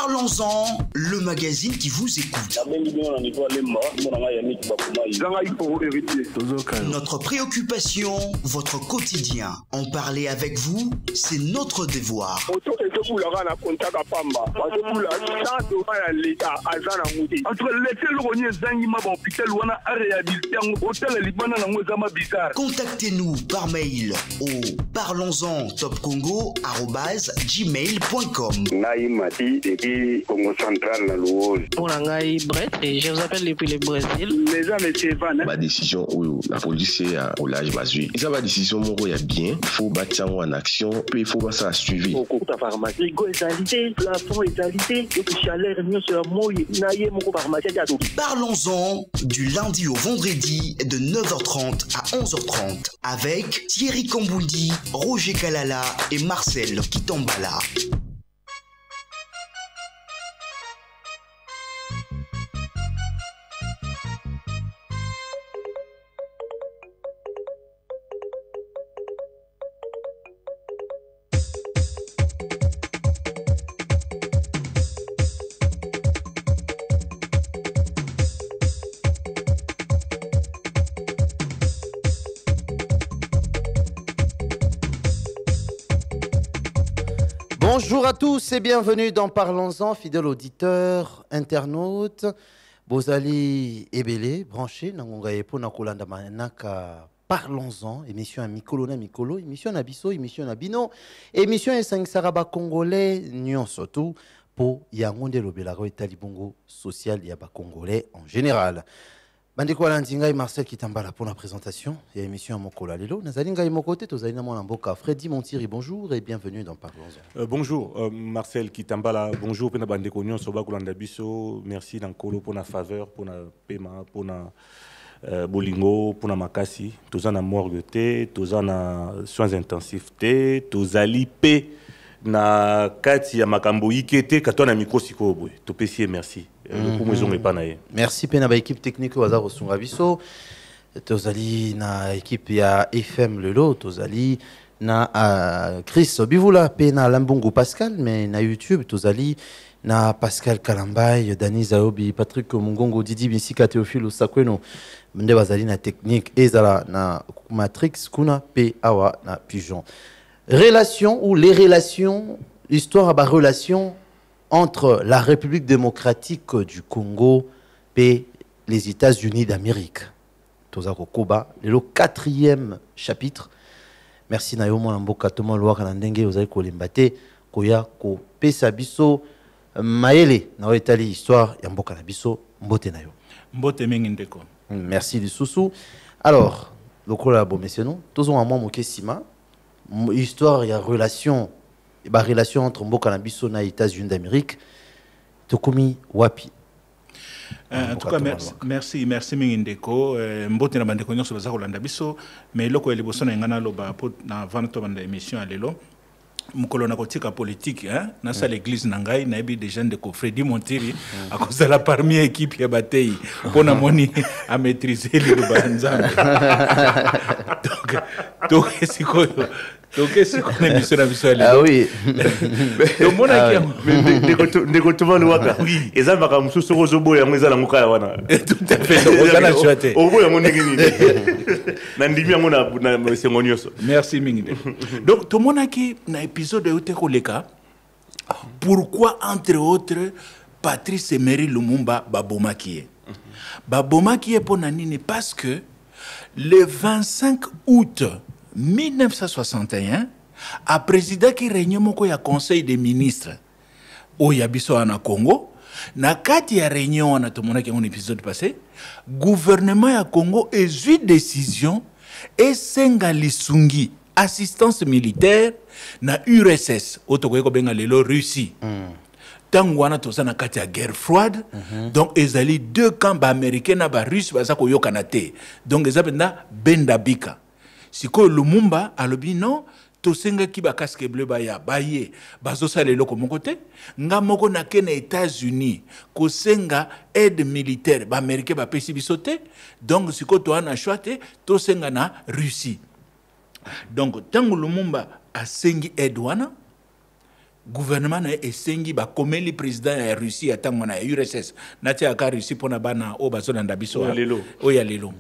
Parlons-en, le magazine qui vous écoute. Notre préoccupation, votre quotidien. En parler avec vous, c'est notre devoir. Contactez-nous par mail au parlonsentopcongo@gmail.com. Et je vous appelle depuis le Brésil. Ma décision où la police est au large basé. Et ça va décision mon il y a bien, il faut battre en action, puis il faut pas ça suivre. Parlons-en du lundi au vendredi de 9h30 à 11h30 avec Thierry Kamboundi, Roger Kalala et Marcel Kitambala. Bonjour à tous et bienvenue dans Parlons-en, fidèles auditeurs, internautes. Bozali Ebele, branché, Nangonga Epo Nakolanda Manaka. Parlons-en, émission à Mikolo na Mikolo, émission à Bisso, émission à Bino, émission à 5 Saraba Congolais, Nyon surtout, pour Yangonde Lobelaro et Talibongo social Yaba Congolais en général. Bandeko Landinga et Marcel Kitambala pour la présentation. Il y a émission à Mokola Lelo. Nazalinga et Mokote, Tozalina Mboka. Freddy Montiri, bonjour et bienvenue dans Parlons-en. Bonjour, Marcel Kitambala. Bonjour, Pena Bandeko Nyon Soba Kolanda Bisso. Merci d'Ankolo pour la faveur, pour la paiement, pour la bolingo, pour la makasi. Tozana morgue té, tozana soins intensifs té, tozali P. Na kati ya makambo ikete katona micro sikobo topesi merci le pomezon est pas naé merci pena ba équipe technique waza rosunga biso tozali na équipe ya FM lelo tozali na Chris Bivula pena Lambongo Pascal mais na YouTube tozali na Pascal Kalambay Dani Zaobi Patrick Mungongo Didi Bisika Théophile Sakweno mende bazali na technique ezala na Matrix kuna P awa na Pigeon. Relation ou les relations, histoire à relation entre la République démocratique du Congo et les États-Unis d'Amérique. Tozako Koba, le 4e chapitre. Merci Nayomo Namboka Tomo Loa Kanandenge Ozai Kolimbate Koya Ko Pesa Biso Maele na Itali histoire Yamboka Nabiso Mbote Nayo. Mbote Mengindeko. Merci du Soussou. Alors, le Kola Bomeseno, Tozon Amon Moke Sima. Histoire, il y a relation entre Mboka na biso na États-Unis d'Amérique. Tokomi wapi. En tout cas, merci Mingindeko. Mbote na bandeko nyonso baza kolanda biso, mais loko eliboso na ngana loba po na vanato banda émission alelo. Mukolo na kotika politique hein na sa l'église nangai na ebi des gens de Freddy Montiri à cause de la parmi équipe ya batei pona moni à maîtriser le banzambe. Donc c'est quoi donc c'est qu'on est mission visuelle. Ah oui. Donc mon aki ndeko tuma luwaka. Eza baka mususu rozobo ya mweza la muka wana. Tout à fait. On a choisi. Obo ya moneki ni. Na ndimi yango na sengonyoso. Merci Mingide. Donc tout mon aki na épisode de Utekoleka. Pourquoi entre autres Patrice Emery Lumumba babomaki. Babomaki pour nanini parce que le 25 août 1961, a président qui réunion moko ya conseil des ministres au yabiso na Congo, na kati ya réunion na tomona ki un épisode passé, gouvernement ya Congo exuit décision et senga lisungi assistance militaire na URSS otokoyeko benga lelo Russie. Tango wana toza na kati ya guerre froide, donc ezali deux camps américains na ba russe baza koyokana te. Donc ezabenda benda bika. Siko Lumumba alobi non tosenga ki ba casque bleu ba ya baye bazo sala loko moko te nga moko na kena États-Unis ko senga aide militaire ba américain ba pesi bisote donc siko to ana choite to senga na Russie. Donc tango Lumumba a sengi aide wana gouvernement na esengi ba komeli président ya Russie atango na URSS nati aka Russie pona bana o bazolanda biso oya lelo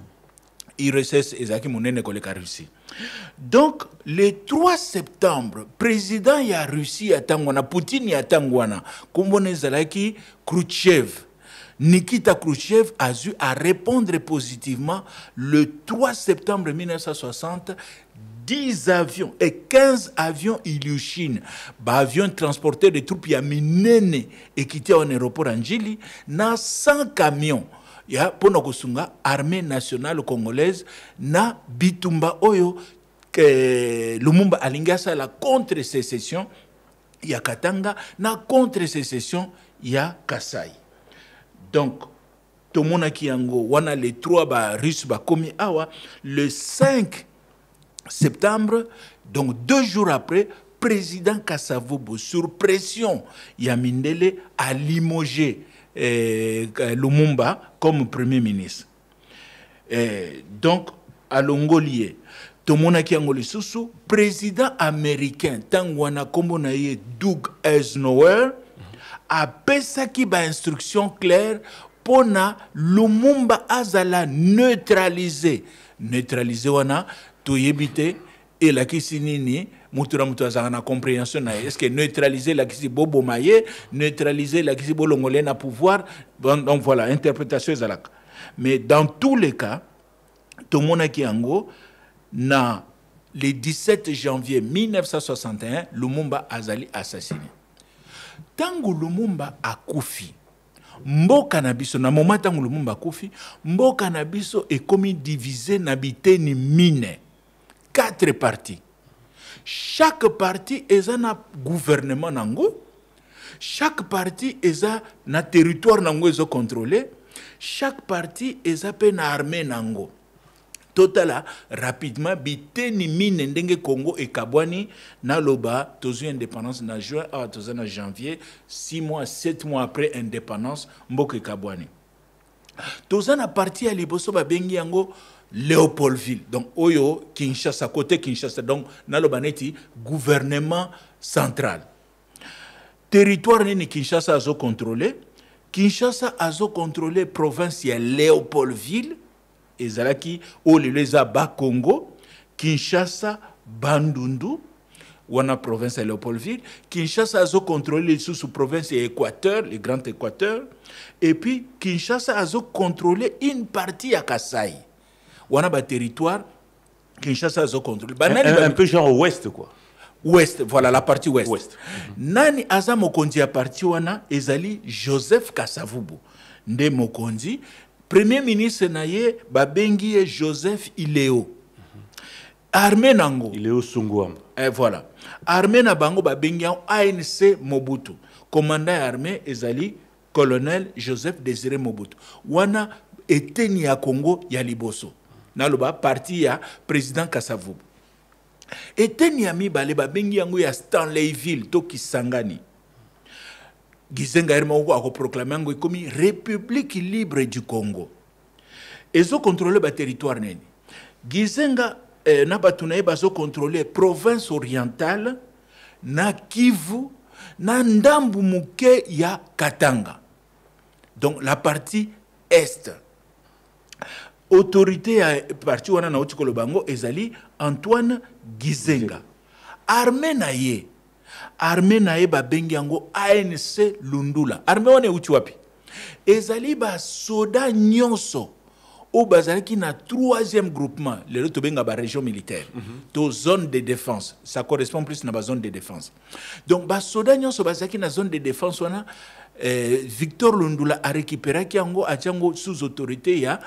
URSS ezaki monene koleka Russie. Donc le 3 septembre président ya Russie atango na Poutine atango na kombone zalaki Khrouchtchev. Nikita Khrouchtchev a dû à répondre positivement le 3 septembre 1960. 10 avions et 15 avions Ilyushin, avions transportés de troupes Yaminene et quittés en aéroport Anjili, na 100 camions. Ya pono kosunga armée nationale congolaise na bitumba oyo que Lumumba alingasa la contre-sécession ya Katanga na contre-sécession ya Kasai. Donc tomona kiango wana les 3 ba russe ba komi awa le 5 septembre, donc 2 jours après, président Kasavubu, sur pression, Yamindele a limogé Lumumba comme premier ministre. Donc, à Longolier, Tomona Kiangoli Susu, président américain, Tangwana Kombonaye Doug Eisenhower, a pesaki ba instruction claire pour na Lumumba azala neutraliser. Neutraliser wana, toyebite et la kisinini mutura mutura na compréhension na est-ce que neutraliser la kisi bobo maye neutraliser la kisi bolongolé na pouvoir donc voilà interprétation ezalaka mais dans tous les cas tout le monde qui ango na le 17 janvier 1961 Lumumba azali assassiné tango Lumumba akufi mboka na biso na moment tango Lumumba akufi mboka na biso ekomi divisé na biteni mine 4 parties. Chaque partie est un gouvernement nango. Chaque partie est un territoire nango est contrôlé. Chaque partie est une armée nango. Total rapidement biteni mine ndenge Congo et Kabwani na loba tozu indépendance na juin à tozu janvier 6 mois 7 mois après indépendance mboka Kabwani. Tozu na partie à liboso ba bengi yango Léopoldville, donc Oyo, Kinshasa, côté Kinshasa, donc Nalobaneti, gouvernement central. Territoire ni Kinshasa a contrôlé. Kinshasa a contrôlé province ya Léopoldville, et Zalaki, Oleleza Bas-Congo, Kinshasa, Bandundu, wana province ya Léopoldville. Kinshasa a contrôlé sous province ya Équateur, le Grand Équateur, et puis Kinshasa a contrôlé une partie à Kasai. On a un territoire Kinshasa a contrôlé. Un peu genre ouest, quoi. Ouest, voilà la partie ouest. Nani aza mokonzi a partie wana ezali Joseph Kasavubu. Nde mokonzi. Premier ministre naye babengi Joseph Ileo. Armée nango. Ileo Sungwam. Voilà. Armée na bango babengi ANC Mobutu. Commandant armée ezali colonel Joseph Désiré Mobutu. Wana eteni ya Congo ya liboso. Naloba parti ya président Kasavubu. Eteni ya mibale babengi yango ya Stanleyville to Kisangani. Gizenga Hermango a proclamé yango comme République libre du Congo. Ezo contrôler ba territoire neni. Gizenga na batunaye bazo contrôler province orientale na Kivu na ndambu muke ya Katanga. Donc la partie est. Autorité à parti wana na otiko lobango ezali Antoine Gizenga. Armée naye ba bengi yango ANC Lundula. Armée wana uti wapi? Ezali ba soda nyonso o bazalaki na 3e groupement, le to benga ba région militaire. To zone de défense, ça correspond plus na ba zone de défense. Donc ba soda nyonso bazalaki na zone de défense wana Victor Lundula a récupéré yango a tiango sous autorité ya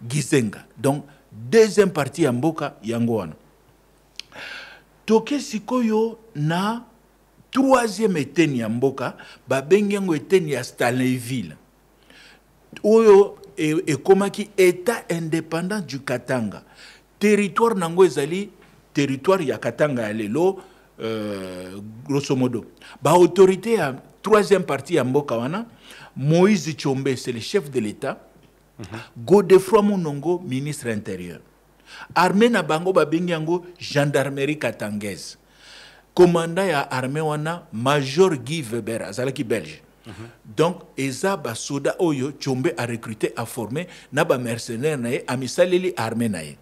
Gizenga. Donc, 2e partie ya mboka yango wana. Toke sikoyo na 3e eteni ya mboka, babengi yango eteni ya Stanleyville. Oyo ekomaki état indépendant du Katanga. Territoire nango ezali territoire ya Katanga ya lelo grosso modo. Ba autorité ya 3e partie ya mboka wana, Moïse Tshombe, c'est le chef de l'État. Godefroy Munongo, ministre intérieur. Armée na bango babengi yango gendarmerie katangaise. commandant ya armée wana Major Guy Weber azalaki belge. Donc eza ba soda oyo Tshombe a recruté, a formé na ba mercenaire na ye amisaleli armée na ye.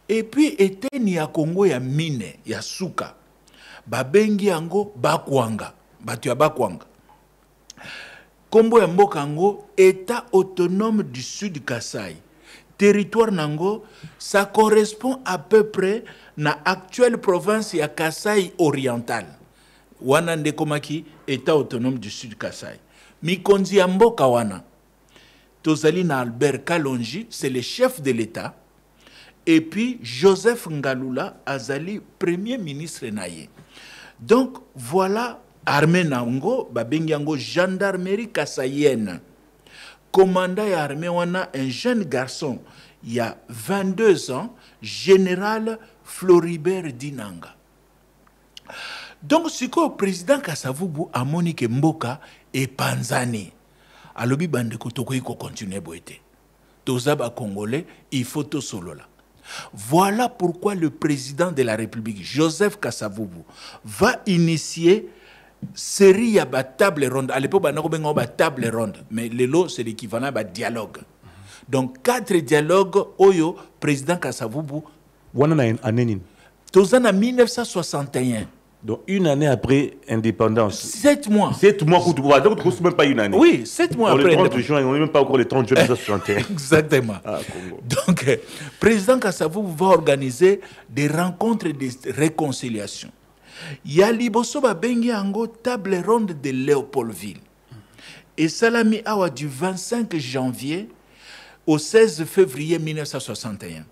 Et puis eteni ya Congo ya mine ya suka babengi yango Bakwanga, batu ya Bakwanga. Kombo ya mboka yango État autonome du Sud Kasaï. Territoire nango, ça correspond à peu près na actuelle province ya Kasaï oriental. Wana ndekomaki État autonome du Sud Kasaï. Mikonzi ya mboka wana. Tozali na Albert Kalonji, c'est le chef de l'État. Et puis Joseph Ngalula azali premier ministre naye. Donc voilà armée nango, babengi yango gendarmerie kasaïenne. Commandant ya armée wana un jeune garçon, il y a 22 ans, général Floribert Dinanga. Donc ce que le président Kasavubu a monique mboka et panzani. Alobi bande kotoko iko continuer boete. Tozaba congolais, il faut to solo là. Voilà pourquoi le président de la République, Joseph Kasavubu, va initier série à table ronde. À l'époque, on a table ronde, mais le lot, c'est l'équivalent à dialogue. Donc, 4 dialogues, Oyo, président Kasavubu. Tous en 1961. Donc, une année après indépendance. 7 mois. 7 mois, donc ce n'est même pas une année. Oui, 7 mois après. Le 30 juin, on n'est même pas encore le 30 juin 1961. Exactement. Ah, Congo. Donc, président Kasavubu va organiser des rencontres de réconciliation. Il y a Liboso Babengi Ango, table ronde de Léopoldville. Et Salami Awa du 25 janvier au 16 février 1961.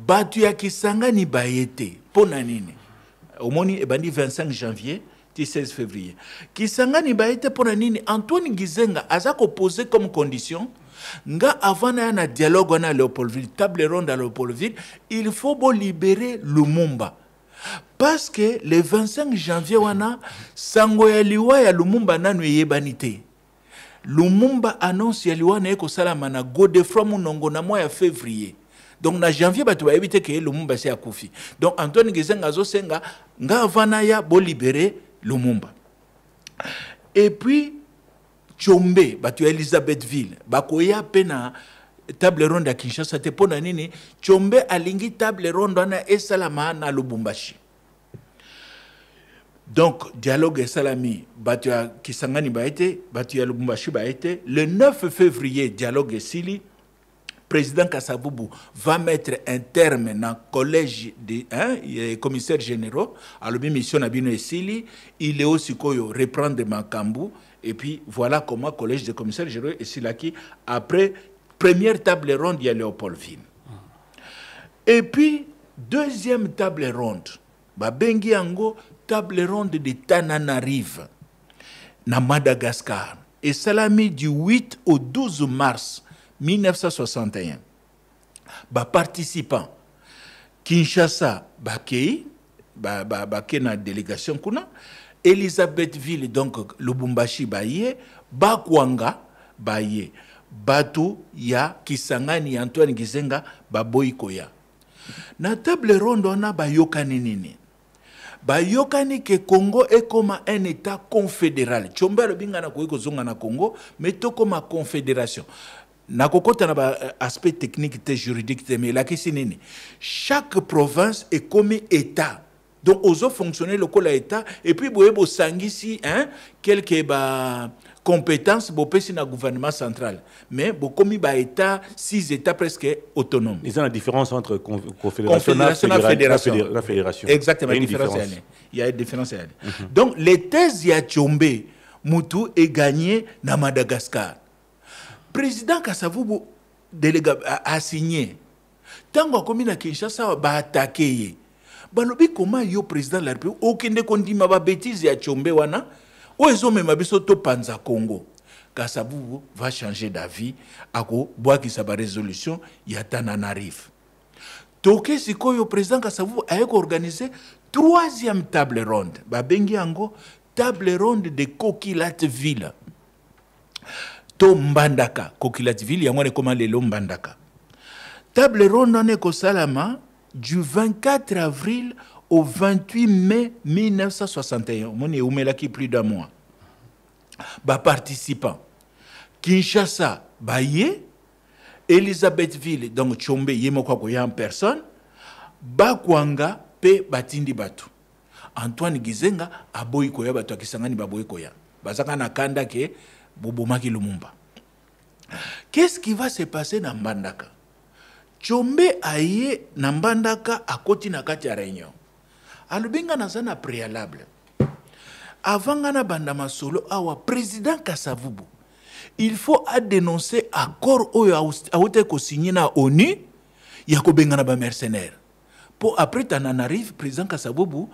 Batu ya Kisangani Bayete, Ponanini. Au moni ebandi 25 janvier, 16 février. Kisangani Bayete Ponanini, Antoine Gizenga a posé comme condition, nga avant na dialogue à Léopoldville, table ronde à Léopoldville, il faut libérer Lumumba. Parce que le 25 janvier, wana sango ya liwa ya Lumumba nanu yebanite. Lumumba annonce ya liwa na eko salama na Godefroid Munongo na mois ya février. Donc na janvier batu ba éviter que Lumumba se akufi. Donc Antoine Gizenga zo senga nga avana ya bo libérer Lumumba. Et puis Tshombe batu ya Elisabethville bakoya pena table ronde à Kinshasa te pona nini Tshombe alingi table ronde na esalama na Lubumbashi. Donc dialogue esalami batu ya Kisangani baete batu ya Lubumbashi baete le 9 février dialogue esili président Kasavubu va mettre un terme dans le collège des commissaires généraux à la mission Nabino esili il est aussi koyo reprendre Makambu et puis voilà comment le collège des commissaires généraux esili qui après première table ronde, il y a Léopoldville. Et puis, deuxième table ronde, Babengi Ango, table ronde de Tananarive, na Madagascar. Et Salami du 8 au 12 mars 1961. Participants, Kinshasa, Bakei, Bakei na délégation kuna, Elisabethville, donc Lubumbashi, Baye, Bakwanga, Baye. Batu ya Kisangani Antoine Gizenga baboikoya. Na table ronde on a bayokani nini. Bayokani ke Congo est comme un état confédéral. Tshombe binga na koyeko zonga na Congo, mais to comme une confédération. Na kokota na aspect technique et juridique mais la question nini. Chaque province est comme état. Donc aux autres fonctionnaires locaux l'état et puis boyebo sangisi quelques compétences pour le gouvernement central. Mais beaucoup de États, 6 États presque autonomes. Il y a une différence entre confédération et la fédération. Exactement, il y a une différence. Donc, les thèses de Tshombe, Moutou est gagné dans Madagascar. Le président Kasavubu a signé. Tant que Kinshasa a attaqué, comment le président de la République, aucun des condiments de bêtises de Tshombe, ou ils ont même abisso to panza Congo. Kasavubu va changer d'avis. Ako bois qui sa résolution Yatananarive. Toke siko yo président Kasavubu a organisé 3e table ronde. Babengi ango table ronde de Kokilatville. To Mbandaka Kokilatville yangone comment les Mbandaka. Table ronde on est ko salama du 24 avril au 28 mai 1961, on est plus d'un mois. Participants. Kinshasa, Baye, Elisabethville, donc Tchombe, Yemokwa en personne, Bakwanga, Pe Batindi Batu. Antoine Gizenga, Aboy Koya, Batu Akisangani Baboy Koya. Bazaka Nakanda ke, Bobomaki Lumumba. Qu'est-ce qui va se passer dans Mbandaka? Tchombe aye na Mbandaka à côté na kati ya réunion. Alubinga na zana préalable. Avant na bandama solo awa président Kasavubu. Il faut dénoncer accord oyo aote ko signé na ONU ya ko benga na ba mercenaires. Pour après t'en arrive président Kasavubu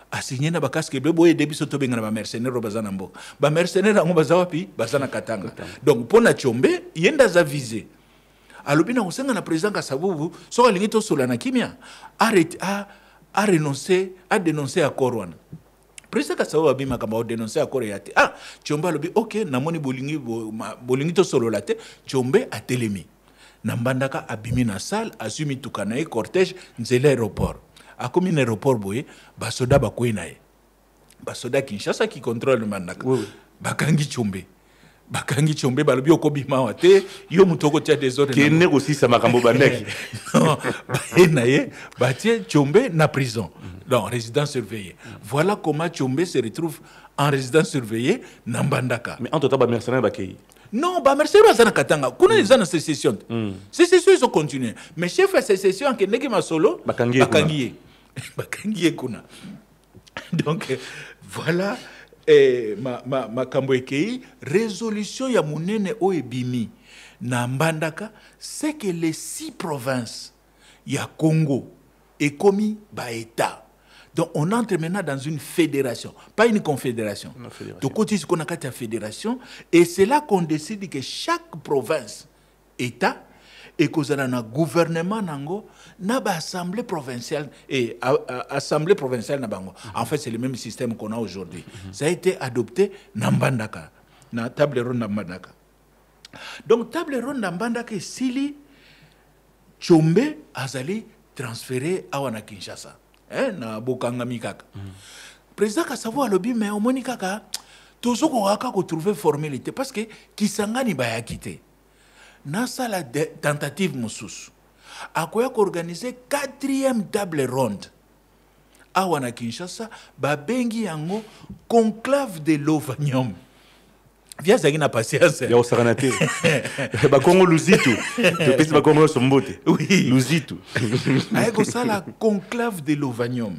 a signé na bakaske bleu boye debi soto benga na ba mercenaires robazana mbo. Ba mercenaires ngo bazawapi bazana Katanga. Donc pour na Tchombe yenda za visé. Alobina osenga na président Kasavubu so alingi to sola na kimia arrête a renoncé à dénoncer accord wana. Président Kasavubu abima kamba dénoncer accord yate. Ah, Tchombe alobi OK, namoni bolingi to solo late, Tchombe a telemi. Nambandaka abimi na salle, asumi tukanae cortège nzela aéroport. Akomi na aéroport boye, basoda bakoye nae. Basoda Kinshasa qui contrôle Mbandaka. Oui. Bakangi Tchombe. Bakangi Tchombe balobi okobima wate, yo mutoko tia des ordres. Qui négocie ça makambo bandeki. Non, nae, batie Tchombe na prison. Non, résidence surveillée. Voilà comment Tchombe se retrouve en résidence surveillée na Mbandaka. Mais en tout cas, les mercenaires bakei. Non, les mercenaires sont Katanga. Kuna ils ont sécession. Sécession ils ont continué. Mais chef de sécession qui n'est pas solo, bakangiye. Bakangiye kuna. Donc voilà ma kamboekei résolution ya munene o ebimi na Mbandaka, c'est que les 6 provinces ya Congo est commis par État. Donc, on entre maintenant dans une fédération, pas une confédération. Donc, côté qu'on a une fédération, et c'est là qu'on décide que chaque province, État, et qu'on a un gouvernement, n'a pas assemblée provinciale, et assemblée provinciale, en fait, c'est le même système qu'on a aujourd'hui. Ça a été adopté dans Mbandaka, dans table ronde Mbandaka. Donc, table ronde Mbandaka, Sili, Tchombe, Azali, transféré à Kinshasa. Na bokanga mikaka. Président Kasavubu alobi mais omoni kaka tozoko kaka ko trouver formalité parce que Kisangani baya kité. Na sala tentative mususu. Akoya ko organiser 4e table ronde. Awa na Kinshasa ba bengi yango conclave de l'Ovanium. Viens ça na patience. Ya osaranate. Ba Congo Luzitu. Depuis ba Congo Sombote. Oui. Luzitu. Aiko ça la conclave de l'Ovanium.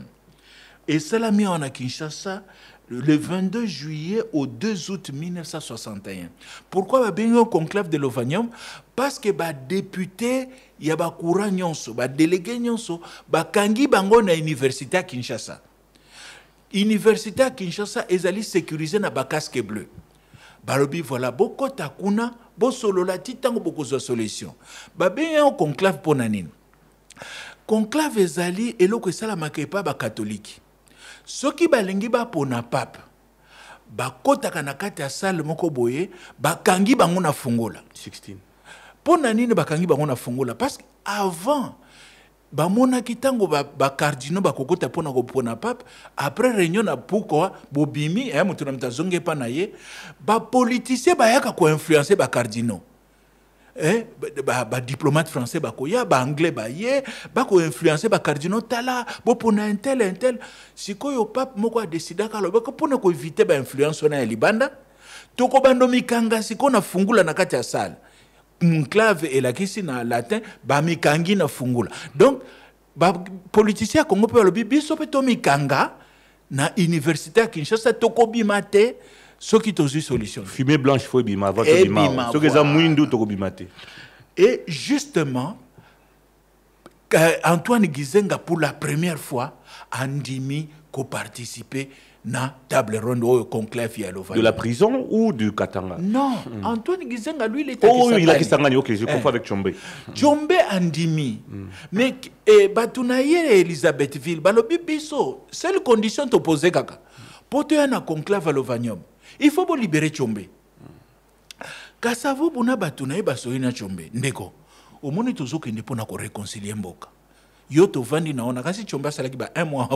Et ça l'a mis en Kinshasa le 22 juillet au 2 août 1961. Pourquoi ba bengo conclave de l'Ovanium? Parce que ba député ya ba courant nyonso, ba délégué nyonso, ba kangi bango na université à Kinshasa. Université à Kinshasa ezali sécurisé na ba casque bleu. Balobi voilà boko takuna bo solola titango boko zo solution ba bien un conclave ponanine conclave ezali eloko esala makepa ba catholique soki balingi ba pona pape ba kota kana kati ya salle moko boye ba kangi bango na fungola 16 ponanine ba kangi bango na fungola parce que avant ba mona kitango ba cardinaux ba kokota pona ko pona pape après réunion na pourquoi bobimi mutu na mtazonge pa na ye ba politicien ba yaka ko influencer ba cardinaux ba diplomate français ba ko ya ba anglais ba ye ba ko influencer ba cardinaux tala bo pona un tel sikoyo pape moko a décider ka lo ba ko pona ko éviter ba influence na libanda to ko bando mikanga siko na fungula na kati ya salle Conclave et la kisi na latin ba mikangi na fungula. Donc ba politicien Congo pe lobi biso pe to mikanga na université à Kinshasa toko bimate soki tozu solution. Fumée blanche faut bima va to bima. Soki za muindu toko bimate. Et justement Antoine Gizenga pour la première fois andimi ko participer na table ronde au conclave ya Lovani. De la prison ou du Katanga? Non, Antoine Gizenga lui il était il a Kisangani, OK, je confonds avec Tchombe. Tchombe andimi. Mais batunaye Elisabethville, balobi biso, seule condition to poser kaka. Pour te na conclave à Lovanium, il faut libérer Tchombe. Kasavubu na batunaye basoyi na Tchombe. Ndeko, omoni tozo kende pona ko réconcilier mboka. yo tovandi na ona kasi Tshombe asalaki ba 1 mois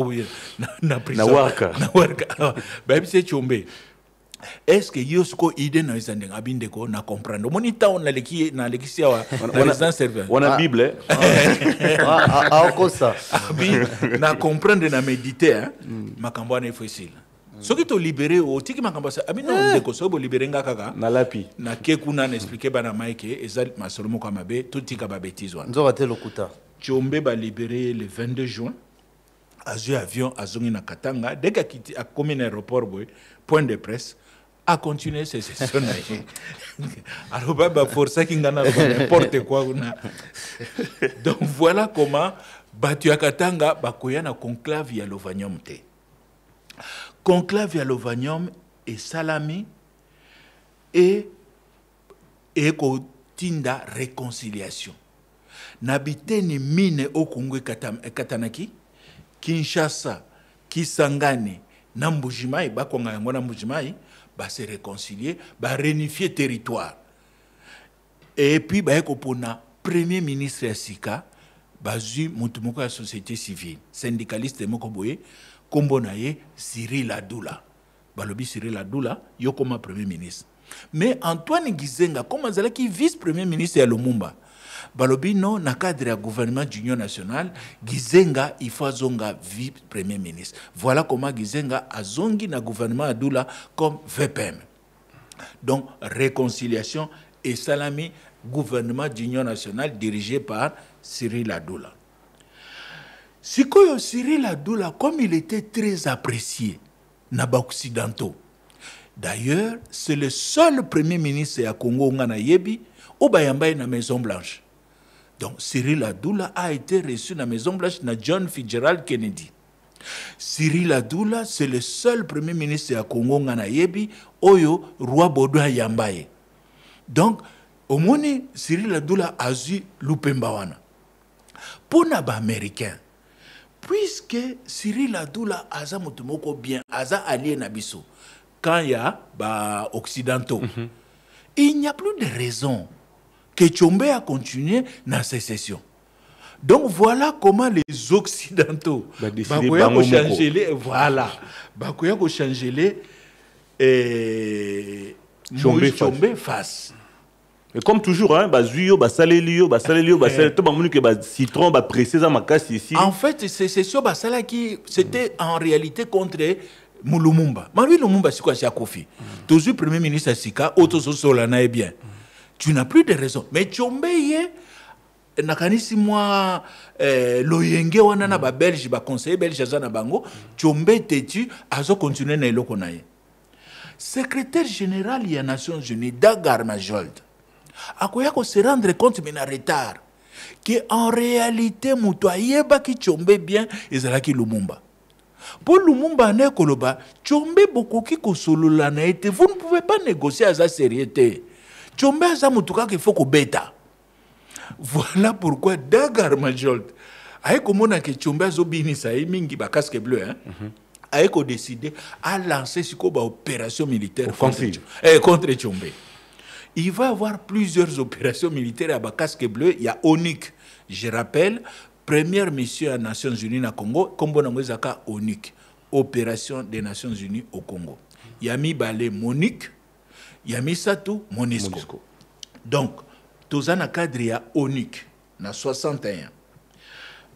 na prison Na warka. ba yebisi Tshombe est-ce que yo siko idée na isa ndenge abindeko na comprendre omoni ta on na lekisi awa na résidence serveur wana bible Okosa. na comprendre na méditer hein makambo wana ifo esila soki to libéré otiki makambo sa abino ndeko so bo libéré nga kaka na lapi na ke kuna na expliquer bana maike eza masolo moko mabe to tika ba bêtise wana Nzoka te lokuta. Tshombe ba libéré le 22 juin azui avion azongi na Katanga dès qu'il a commis un aéroport boy point de presse a continué ses sessions alors bah forcer qui ngana n'importe quoi donc voilà comment batu ya Katanga bakoya na conclave ya Lovanium te conclave ya Lovanium et salami et ko tinda réconciliation nabiteni mine okungwe katanaki Kinshasa Kisangani na Mbujimai bakonga yango na Mbujimai ba se réconcilier ba réunifier territoire et puis ba ekopona premier ministre ya sika bazui mutu moko ya société civile syndicaliste moko boye kombo na ye Cyril Adula balobi Cyril Adula yo koma premier ministre mais Antoine Gizenga comme azalaki vice premier ministre ya Lumumba balobi non na cadre ya gouvernement d'union nationale Gizenga il faut zonga vice premier ministre voilà comment Gizenga azongi na gouvernement Adula comme VPM donc réconciliation et salami gouvernement d'union nationale dirigé par Cyril Adula. Sikoyo Cyril Adula comme il était très apprécié na ba occidentaux. D'ailleurs, c'est le seul premier ministre à Congo ngana yebi au bayamba na Maison Blanche. Donc Cyril Adula a été reçu dans la Maison Blanche na John Fitzgerald Kennedy. Cyril Adula, c'est le seul premier ministre à Congo ngana yebi oyo roi Baudouin yambaye. Donc au moins Cyril Adula a eu Lupembawana. Pour les Américains, puisque Cyril Adula a mutumoko bien, a allié Nabiso, quand il y a occidentaux, il n'y a plus de raison que Tshombe a continué dans sécession. Donc voilà comment les occidentaux ont changé les voilà, ont changé les Tshombe face. Et comme toujours, hein, bazuyo, basalelio, tout le monde que citron, pressé dans ma casse ici. En fait, c'est sûr, qui c'était en réalité contre Lumumba. Mais lui, Lumumba, c'est quoi, c'est Kofi. Toujours premier ministre Sika, Solana est bien. Tu n'as plus de raison. Mais Tshombe, nakanisi moi, loyenge wana na ba Belge, ba conseiller belge na bango, Tshombe tetu, azo continuer na eloko na ye. Secrétaire général des Nations Unies, Dagar Majold. Akoya ko se rendre compte mais na retard que en réalité mutoye ba ki Tshombe bien ezalaki Lumumba. Pour Lumumba ne koloba Tshombe bokoki ko solola na été vous ne pouvez pas négocier à sa sérieuxté. Tshombe za mutuka qu'il faut ko beta. Voilà pourquoi Dagar Majold a komona que Tshombe zo binisa mingi ba casque bleu hein. A décidé à lancer ce ba opération militaire contre Tshombe. Il va y avoir plusieurs opérations militaires à Bakasque Bleu. Il y a ONUC, je rappelle, première mission des Nations Unies au Congo, comme on a ONUC, Opération des Nations Unies au Congo. Il y a mis Balé MONUC, il y a mis Satou MONUSCO. Donc, tous en cadre il y a ONUC, na 61.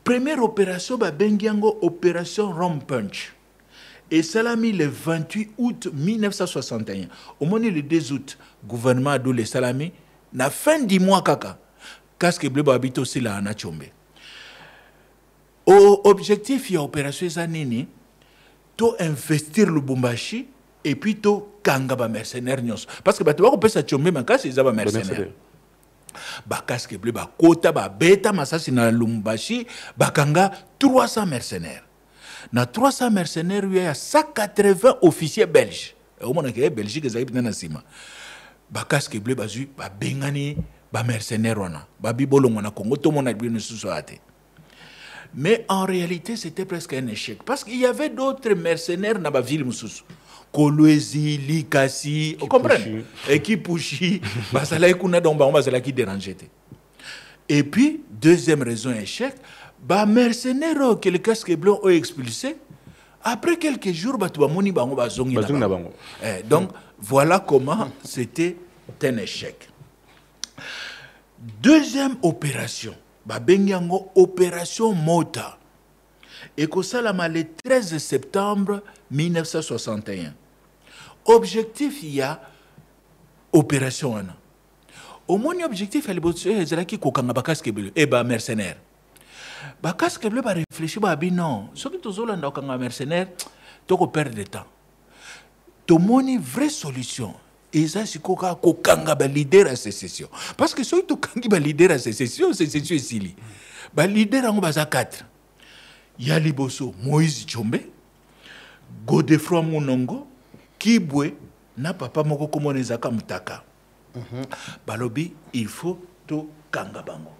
Première opération, Bengiango, opération Rum Punch. Et ça l'a mis le 28 août 1961. Au moins le 2 août, le gouvernement a donné le salami. La fin du mois, kaka, casque bleu habite aussi là à Tshombe. Objectif, il y a opération Zanini, to investir le Lubumbashi et puis to kanga mercenaires. Parce que tu vas couper ça Tshombe, mais quand c'est des mercenaires. Casque bleu, kota, beta, masasi na Lubumbashi, kanga 300 mercenaires. Na 300 mercenaires, il y a 180 officiers belges. Au moins, il y a Belgique qui est dans Sima. Casque bleu, bazu, bengani, mercenaires, bibolo, Congo, tout le monde a bien sous-soité. Mais en réalité, c'était presque un échec. Parce qu'il y avait d'autres mercenaires dans la ville Moussous. Kolwezi, Likasi, vous comprenez? Et qui pouchi, basala kuna donc basala qui dérangeait. Et puis, deuxième raison échec, Bah mercenaires que le casque blanc ont expulsé. Après quelques jours, bah tu vas moni bango bah zongi na bango. Donc voilà comment c'était un échec. Deuxième opération, bah bengiango opération Mota. Et que ça le 13 septembre 1961. Objectif il y a opération ana. Au moins objectif elle est qui kokanga ba casque bleu et bah mercenaire. Ba casque bleu ba réfléchir ba bi non, ce qui tozolanda kokanga mercenaire, toko perdre de temps. To moni vraie solution. Et ça c'est kokanga ba leader à sécession. Parce que ceux to kangi ba leader à sécession ici. Ba leader en baza 4. Ya liboso Moïse Tshombe, Godefroid Monongo, Kibwe na papa moko komonezaka mutaka. Balobi, il faut to kanga bango.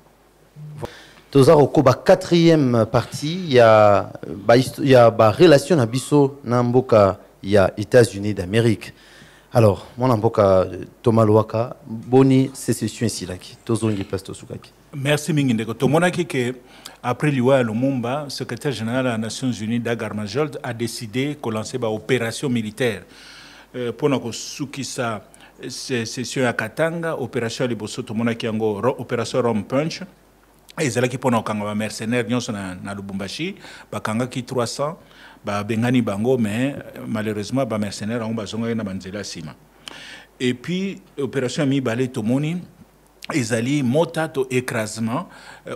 Tozaroko ba quatrième partie, il y a relation na biso na mboka ya États-Unis d'Amérique. Alors, mon mboka Thomas Louaka, boni sécession ici laki. Tozongi place tosukaki. Merci Mingindeko. Tomonaki que après Liwa Lumumba, secrétaire général des Nations Unies Dag Hammarskjöld a décidé de lancer une opération militaire pour que Sukisa session à Katanga, opération Liboso Tomonaki Ango, opération Rome Punch. Et c'est là qui pona kanga mercenaires na Lubumbashi, bakanga ki 300, ba bengani bango mais malheureusement ba mercenaires ont bazonga na banzela sima. Et puis opération mi balé tomoni ezali mota to écrasement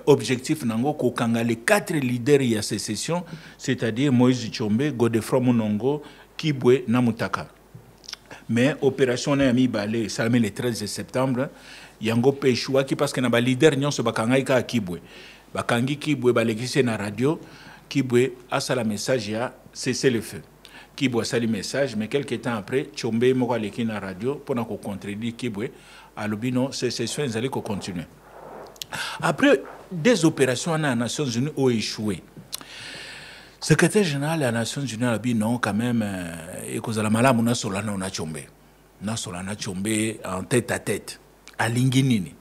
objectif nango ko kanga les 4 leaders ya sécession, c'est-à-dire Moïse Tshombe, Godefroid Monongo, Kibwe na Mutaka. Mais opération na mi balé ça le 13 septembre yango peshua ki parce que na ba leader nyonso bakanga ka Kibwe. Bakangi Kibwe balekise na radio, Kibwe a sa la message ya cesser le feu. Kibwe a sa le message mais quelques temps après Tshombe moko aleki na radio pour na ko contredire Kibwe. Alobino, ces sessions allaient continuer. Après des opérations dans les Nations Unies ont échoué. Le secrétaire général des Nations Unies a dit non, quand même, et que la malade na solana na Tshombe. Na solana Tshombe en tête à tête. À Linginini.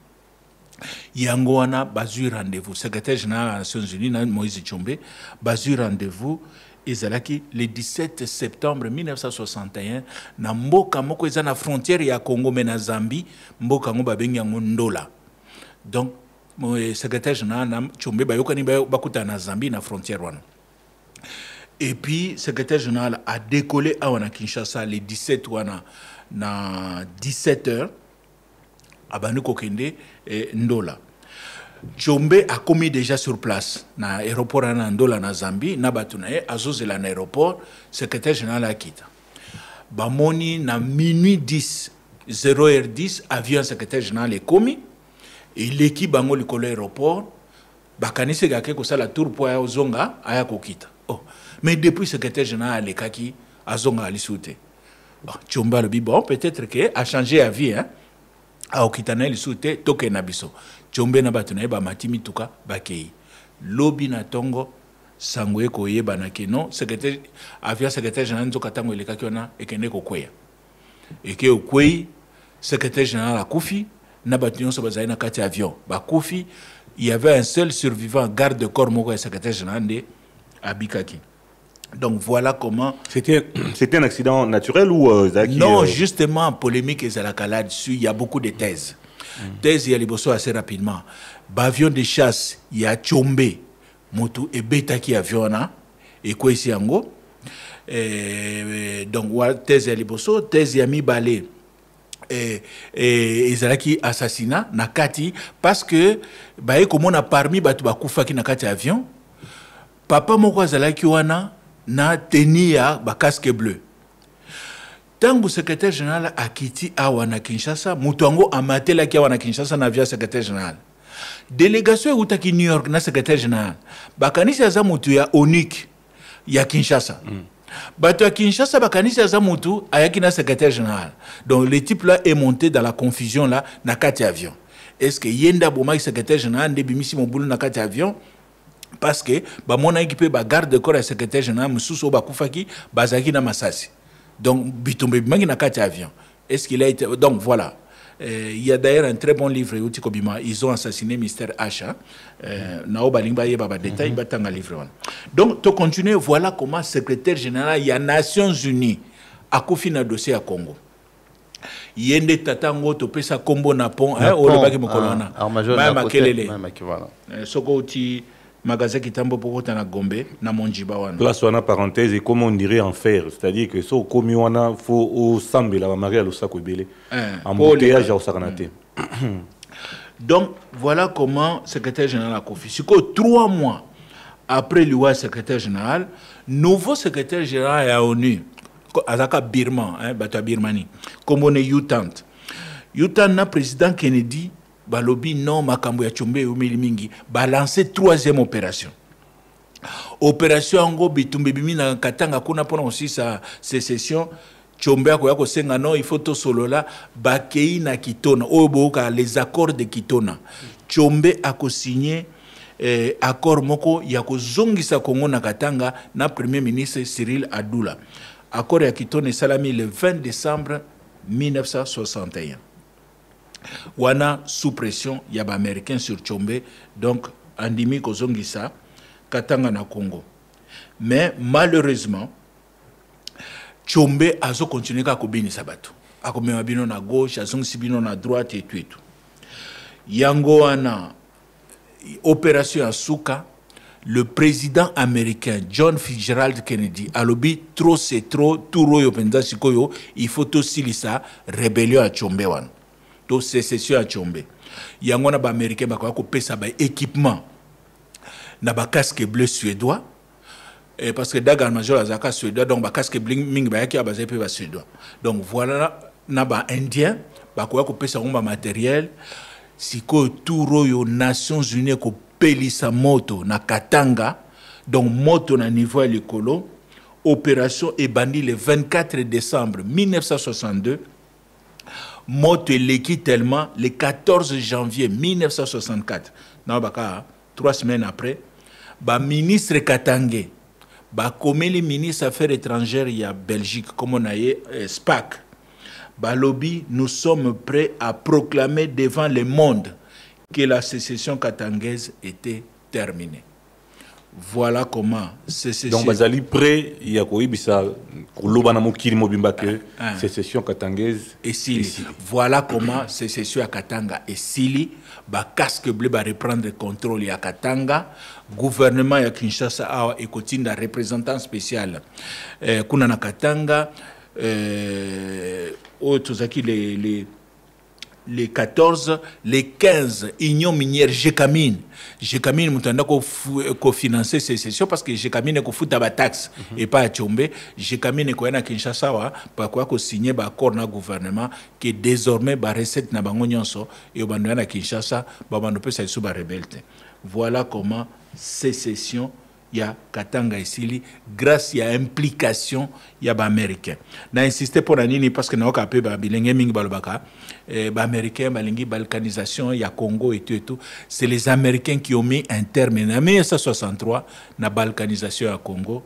Yangoana, basu rendez-vous. Secrétaire général des Nations Unies, Moïse Tshombe, basu rendez-vous. Ezalaki le 17 septembre 1961 na mboka moko eza na frontière ya Congo mais na Zambie mboka ngo babengi yango Ndola. Donc le secrétaire général na Tshombe bayokani bakuta na Zambie na frontière wana. Et puis secrétaire général a décollé à wana Kinshasa le 17 wana na 17h abanu kokende Ndola. Tshombe a commis déjà sur place na aéroport na Ndola na Zambie na batunaye azozela na aéroport secrétaire général a quitté. Bamoni na minuit 10 0h10 avion secrétaire général est commis et l'équipe bango likolo aéroport bakanise gake ko sala tour pour ya ozonga aya ko kita. Oh mais depuis secrétaire général le kaki azonga alisute. Tshombe a dit bon peut-être que a changé avis hein. A okitana alisute toke na biso. Tshombe na batu na yeba matimi tuka bakei. Lobi na tongo sangwe ko yeba na keno secrétaire avia secrétaire général nzoka tango eleka kiona ekende ko kweya. Eke okwei secrétaire général akufi na batu nyonso bazali na kati avion. Bakufi, il y avait un seul survivant garde de corps moko secrétaire général de Abikaki. Donc voilà comment. C'était un accident naturel ou non, justement, polémique et Zalakala dessus, il y a beaucoup de thèses. Thèse, il y a les bossos assez rapidement. Avion de chasse, il y a Tshombe, Motu et Beta qui avion, et quoi ici en gros. Donc, thèse, il y a les bossos, thèse, il y a mis balai. Et Zalaki assassinat, Nakati, parce que, comme on a parmi Batubakufa qui Nakati avion, papa Moko Zalaki wana, na teni ya ba casque bleu. Tango secrétaire général a quitté awana Kinshasa, mutuango amatela ki awana Kinshasa na via secrétaire général. Délégation utaki New York na secrétaire général. Bakanisi aza mutu ya ONUC ya Kinshasa. Bato ya Kinshasa bakanisi aza mutu ayaki na secrétaire général. Donc le type là est monté dans la confusion là na kati avion. Est-ce que yenda boma secrétaire général ndebimisi mobulu na kati avion? Parce que mon équipe ba garde de corps et secrétaire général mususu ba kufaki bazaki na masasi. Donc bitombe bimangi na kati avion. Est-ce qu'il a été donc voilà. Il y a d'ailleurs un très bon livre, ils ont assassiné Mr. H. Donc, tu continues, voilà comment secrétaire général, il y a Nations Unies, a confié un dossier à Congo. Yende tatango to pesa kombo na pont o le baki mokolona ma kelele soko uti magasin kitambo poko na Gombe na Monjiba wana place wana parenthèse et comme on dirait en fer, c'est-à-dire que so komi wana faut au sambela ba maria lo sako belé en embouteillage au sakanate. Donc voilà comment secrétaire général a confié. Siko 3 mois après le secrétaire général, nouveau secrétaire général à ONU Azaka Birman, Bata Birmanie, comme on est Yutant. Yutant na président Kennedy, balobi non makambo ya Tshombe umeli mingi, balancer 3e opération. Opération Ango Bitumbe Bimina Katanga kuna pona aussi sa sécession. Tshombe akoya ko senga non, il faut to solo là, bakei na Kitona, oboka les accords de Kitona. Tshombe ako signé accord moko ya ko zongisa Kongo na Katanga na premier ministre Cyril Adoula. Accord à Kitone Salami le 20 décembre 1961. Wana sous pression, il y a des Américains sur Tshombe, donc Andimi Kozongisa, Katanga na Congo. Mais malheureusement, Tshombe a continué à kobini sabato. A komema bino na gauche, a zongi bino na droite et tout. Yango wana opération à Souka. Le président américain John Fitzgerald Kennedy a lobby trop c'est trop tout royo penza sikoyo il faut aussi lisa rébellion à Tshombe wan to sécession à Tshombe yango na ba américain ba ko pesa ba équipement na ba casque bleu suédois et parce que daga major azaka suédois donc ba casque bleu ming ba yaki ba zepe ba suédois donc voilà na ba indien ba ko pesa ngomba matériel sikoyo tout royo Nations Unies ko Pelisa moto na Katanga, donc moto na niveau l'écolo, opération est bandit le 24 décembre 1962, moto l'équi tellement le 14 janvier 1964, non, 3 semaines après, ba ministre Katangé, ba comme les ministres affaires étrangères il y a Belgique, comme on a eu SPAC, ba lobby, nous sommes prêts à proclamer devant le monde que la sécession katangaise était terminée. Voilà comment sécession. Donc bazali prêt il y a quoi bisa kuloba na mokili mobimba que sécession katangaise et Sili. Voilà comment sécession à Katanga et Sili ba casque bleu ba reprendre le contrôle ya Katanga, gouvernement ya Kinshasa a ekotinda représentant spécial kuna na Katanga tozaki les 14, les 15, Union minière Gécamine. Gécamine, nous avons financé ces sessions parce que Gécamine est fout à taxe et pas à Tshombe. Gécamine est à Kinshasa, par quoi qu'on signe un accord dans le gouvernement qui désormais la recette na bango nyonso et au à Kinshasa, on peut s'être sous la rebelle. Voilà comment ces sessions il y a Katanga et Sili grâce à l'implication il y a des Américains. Na insisté pour nini parce que na okapé ba bilenge mingi balobaka ba américains balingi balkanisation il y a Congo et tout. C'est les Américains qui ont mis un terme en 1963 na balkanisation à Congo.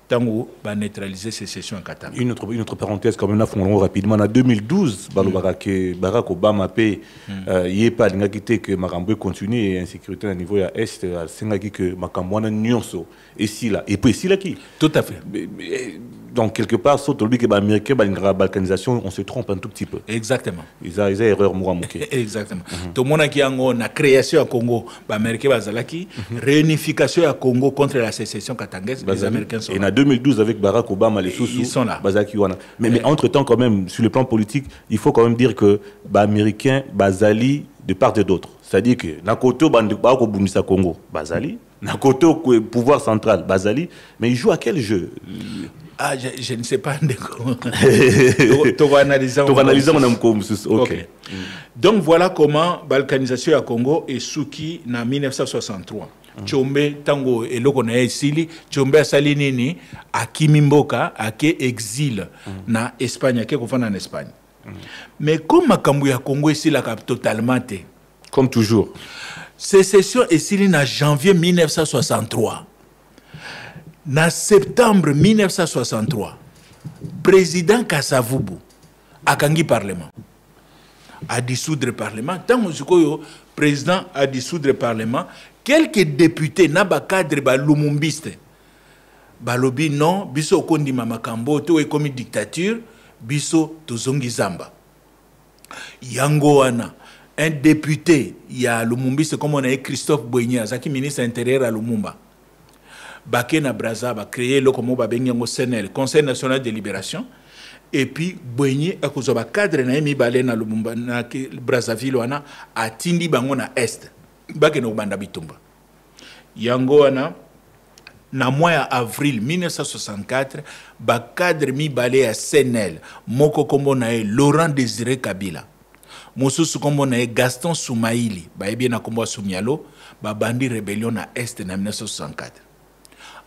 Tango va neutraliser ces sessions à Katanga. Une autre parenthèse quand même, rapidement. En 2012, Barack Obama a payé, il n'y a pas que Makambo continue et insécurité à niveau à Est, c'est que Makambo a nyonso. Et si là, et puis si là qui. Tout à fait. Donc quelque part, sauf que les Américains, la balkanisation, on se trompe un tout petit peu. Exactement. Ils ont erreur mouramouké. Exactement. Tout le monde qui a une création à Congo, les Américains bazalaki, réunification à Congo contre la sécession katangaise, les Américains sont là. Et en 2012, avec Barack Obama, les sous-sous, ils sont là. Mais entre-temps, quand même, sur le plan politique, il faut quand même dire que les Américains, Bazali, de part et d'autre. C'est-à-dire que, Nakoto, Barack Obama, Congo, Bazali, Nakoto, pouvoir central, Bazali, mais ils jouent à quel jeu? Ah, je ne sais pas. Okay. Donc voilà comment balkanisation à Congo est souki en 1963. Tshombe tango eloko na esili Tshombe asali nini akimimboka ake exil na Espagne ake kofana en Espagne. Mais comme makambo ya Congo esila totalement te. Comme toujours. Sécession esili na janvier 1963. En septembre 1963, président Kasavubu akangi parlement. à dissoudre le Parlement. Tant que le président a dissoudre le Parlement, quelques députés na ba cadre ba lumumbiste balobi non biso kondi mamakambo to e comme dictature biso tozongi zamba yango wana un député ya lumumbiste comme on a Christophe Boigny azaki ministre intérieur à Lumumba baké na Braza ba créer le comme ba benyango CNL Conseil national de libération et puis Boigny akozo ba cadre na mi balé na Lumumba na Brazzaville wana atindi bango na est baké no banda bitumba yango wana na mois ya avril 1964 ba cadre mi balé à CNL moko kombo na Laurent Désiré Kabila mosusu kombo na Gaston Soumaïli ba ebi na kombo Soumialo ba bandi rébellion na est na 1964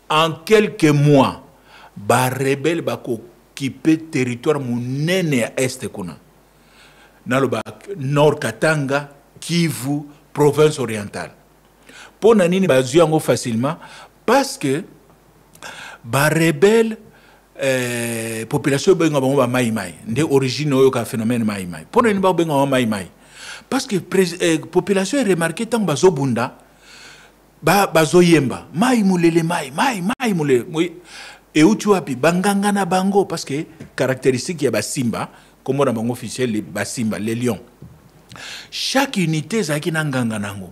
en quelques mois ba rebelle ba ko occupé territoire munene à est kuna naloba nord Katanga Kivu province orientale pour nini bazuango facilement parce que ba rebelle population benga ba mai mai nde origine oyo ka phénomène mai mai pour nini ba benga mai mai parce que population est remarqué tant bazo bunda bazo yemba mai mulele mai mulele et où tu as pu banganga na bango parce que caractéristique ya basimba comme on a bango officiel les basimba les lions chaque unité zaki na nganga nango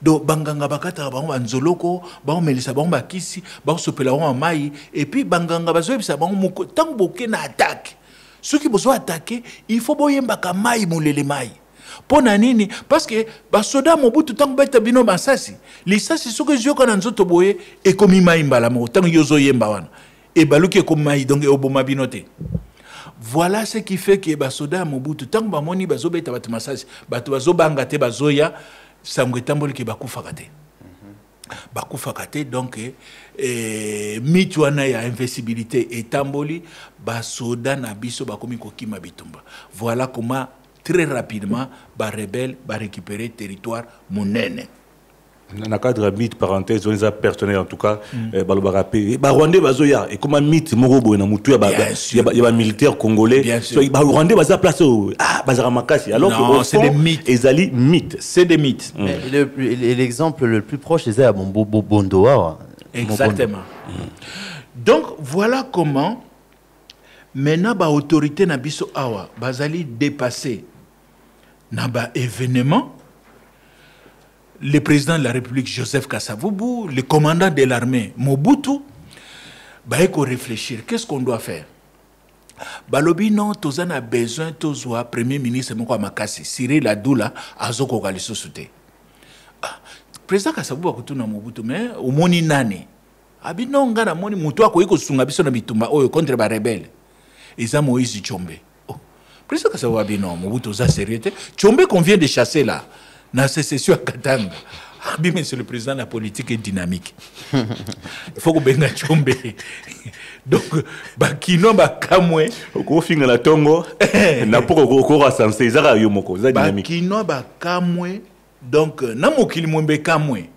do banganga bakata bango banzoloko bango melisa bango bakisi bango sopela bango mai et puis banganga bazoyebisa bango moko tant boke na attaque ceux qui besoin attaquer il faut boyemba ka mai mulele mai pona nini parce que basoda Mobutu tant beta bino basasi lisasi soki zioka na nzoto boye e komi mai mbala mo tant yozo yemba wana e baluki komi mai donc e oboma binote voilà ce qui fait que basoda Mobutu tant ba moni bazo beta batu masasi batu bazo banga te bazoya sangwe tamboli ke bakufaka te bakufaka te donc mitu wana ya invincibilité et tamboli basoda na biso bakomi kokima bitumba voilà comment très rapidement, les rebelles vont récupérer le territoire monene. Dans le cadre de mythe, parenthèse, on les a personnels en tout cas, les Rwandais, et comment mythe, il y a des militaires congolais, les Rwandais, ils ont placé alors que c'est des mythes. C'est des mythes. L'exemple le plus proche, c'est à Bondoa. Exactement. Donc, voilà comment, maintenant, l'autorité na biso awa, bazali dépasser. Naba événement, le président de la République Joseph Kasavubu, le commandant de l'armée Mobutu, bah il faut réfléchir. Qu'est-ce qu'on doit faire? Balobi non, tozan a besoin tozwa premier ministre Moko Makasi, Cyril Adoula, azoko kaliso soute. Président Kasavubu akutuna Mobutu, mais au moni nani. Abi non ngana moni mutu akoyiko sunga biso na bitumba oyo contre ba rebelle. Eza Moïse Tchombe. Président Kasavubu non, Mobutu za sérieux. Tchombe qu'on vient de chasser là, dans la sécession à Katanga. Abi monsieur le président, la politique est dynamique. Il faut que benga Tchombe. Donc, bakino bakamwe, ko finga la tongo, na poko ko rassembler zara yo moko, za dynamique. Bakino bakamwe, donc na mokili mwembe kamwe.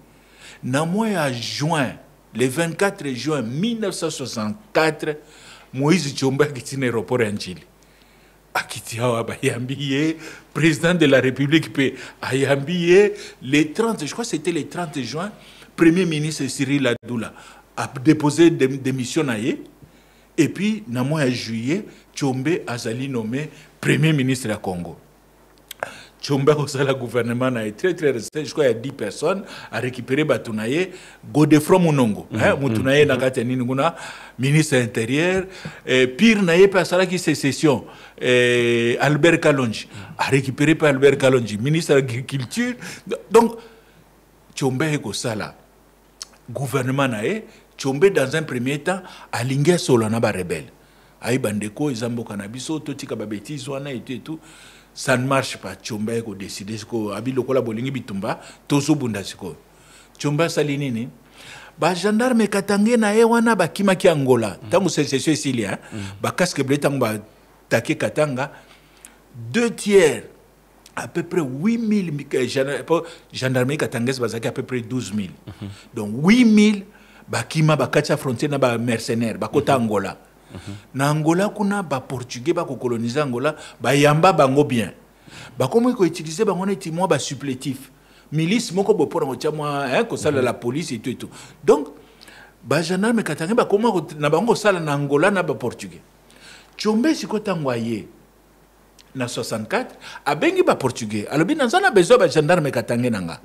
Na mois à juin, le 24 juin 1964, Moïse Tchombe a quitté l'aéroport en Chili. A quitté Ayambiye, président de la République, Ayambiye, le 30, je crois que c'était le 30 juin, Premier ministre Cyril Adoula a déposé des démissions. Et puis, dans le mois de juillet, Tchombe a été nommé Premier ministre du Congo. Tchombe a le gouvernement a été très resté, je crois qu'il y a 10 personnes à récupérer Batounaye, Godefroy Mounongo, Moutounaye Nagateni Nguna, ministre intérieur, pire naye passera qui sécession, Albert Kalonji, à récupérer par Albert Kalonji, ministre de l'agriculture. Donc, Tchombe est là, gouvernement naye, Tchombe dans un premier temps, a l'ingé solana ba rebelle. Aïe bandeko, Izambo Kanabiso, Totika Babeti, Zouana et tout. Ça ne marche pas. Tchomba a décidé que Abi Lokola Bolingi Bitumba, Toso Bundasiko. Tchomba Salinini. Ba gendarme Katangé na ewana ba kimaki Angola. Tango sécession ici hein. Ba casque bleu tango ba take Katanga. 2/3 à peu près 8000 gendarmerie katangais bazaki à peu près 12 000. Donc 8000 ba kima ba kacha frontière na ba mercenaires ba kota Angola. Na Angola kuna ba portugais ba ko coloniser Angola ba yamba bango bien Comment ils utiliser moi supplétif. Milice moko bo pour moi hein que ça la police et tout. Donc ba gendarme katanga ba comment na bango sala na Angola na ba portugais. Tchombe siko tangwaye na 64 abengi ba portugais. Alors bien na besoin ba gendarme katanga nanga.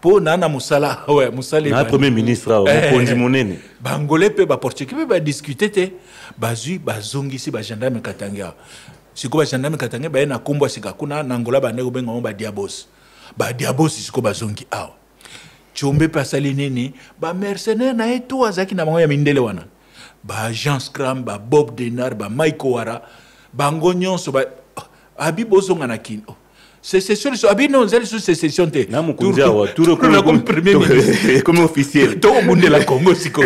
Po na musala ouais musala na premier ministre mokonzi monene. Ba angolais pe ba portugais ba discuter te bazui bazongi si ba gendarme katanga. Siko ba gendarme katanga ba na kombo sika kuna na Angola ba ndeko benga ba diabos. Ba diabos siko bazongi awa. Tchombe pasali nini ba mercenaire na eto azaki na bango ya mindele wana. Ba Jean Scram, ba Bob Denard, ba Mike Wara, ba ngonyonso ba abi bozonga na kin. Sécession abi non zeli sous sécession te. Na mukunja wa turo comme premier ministre comme officiel. Tout le monde la Congo siko.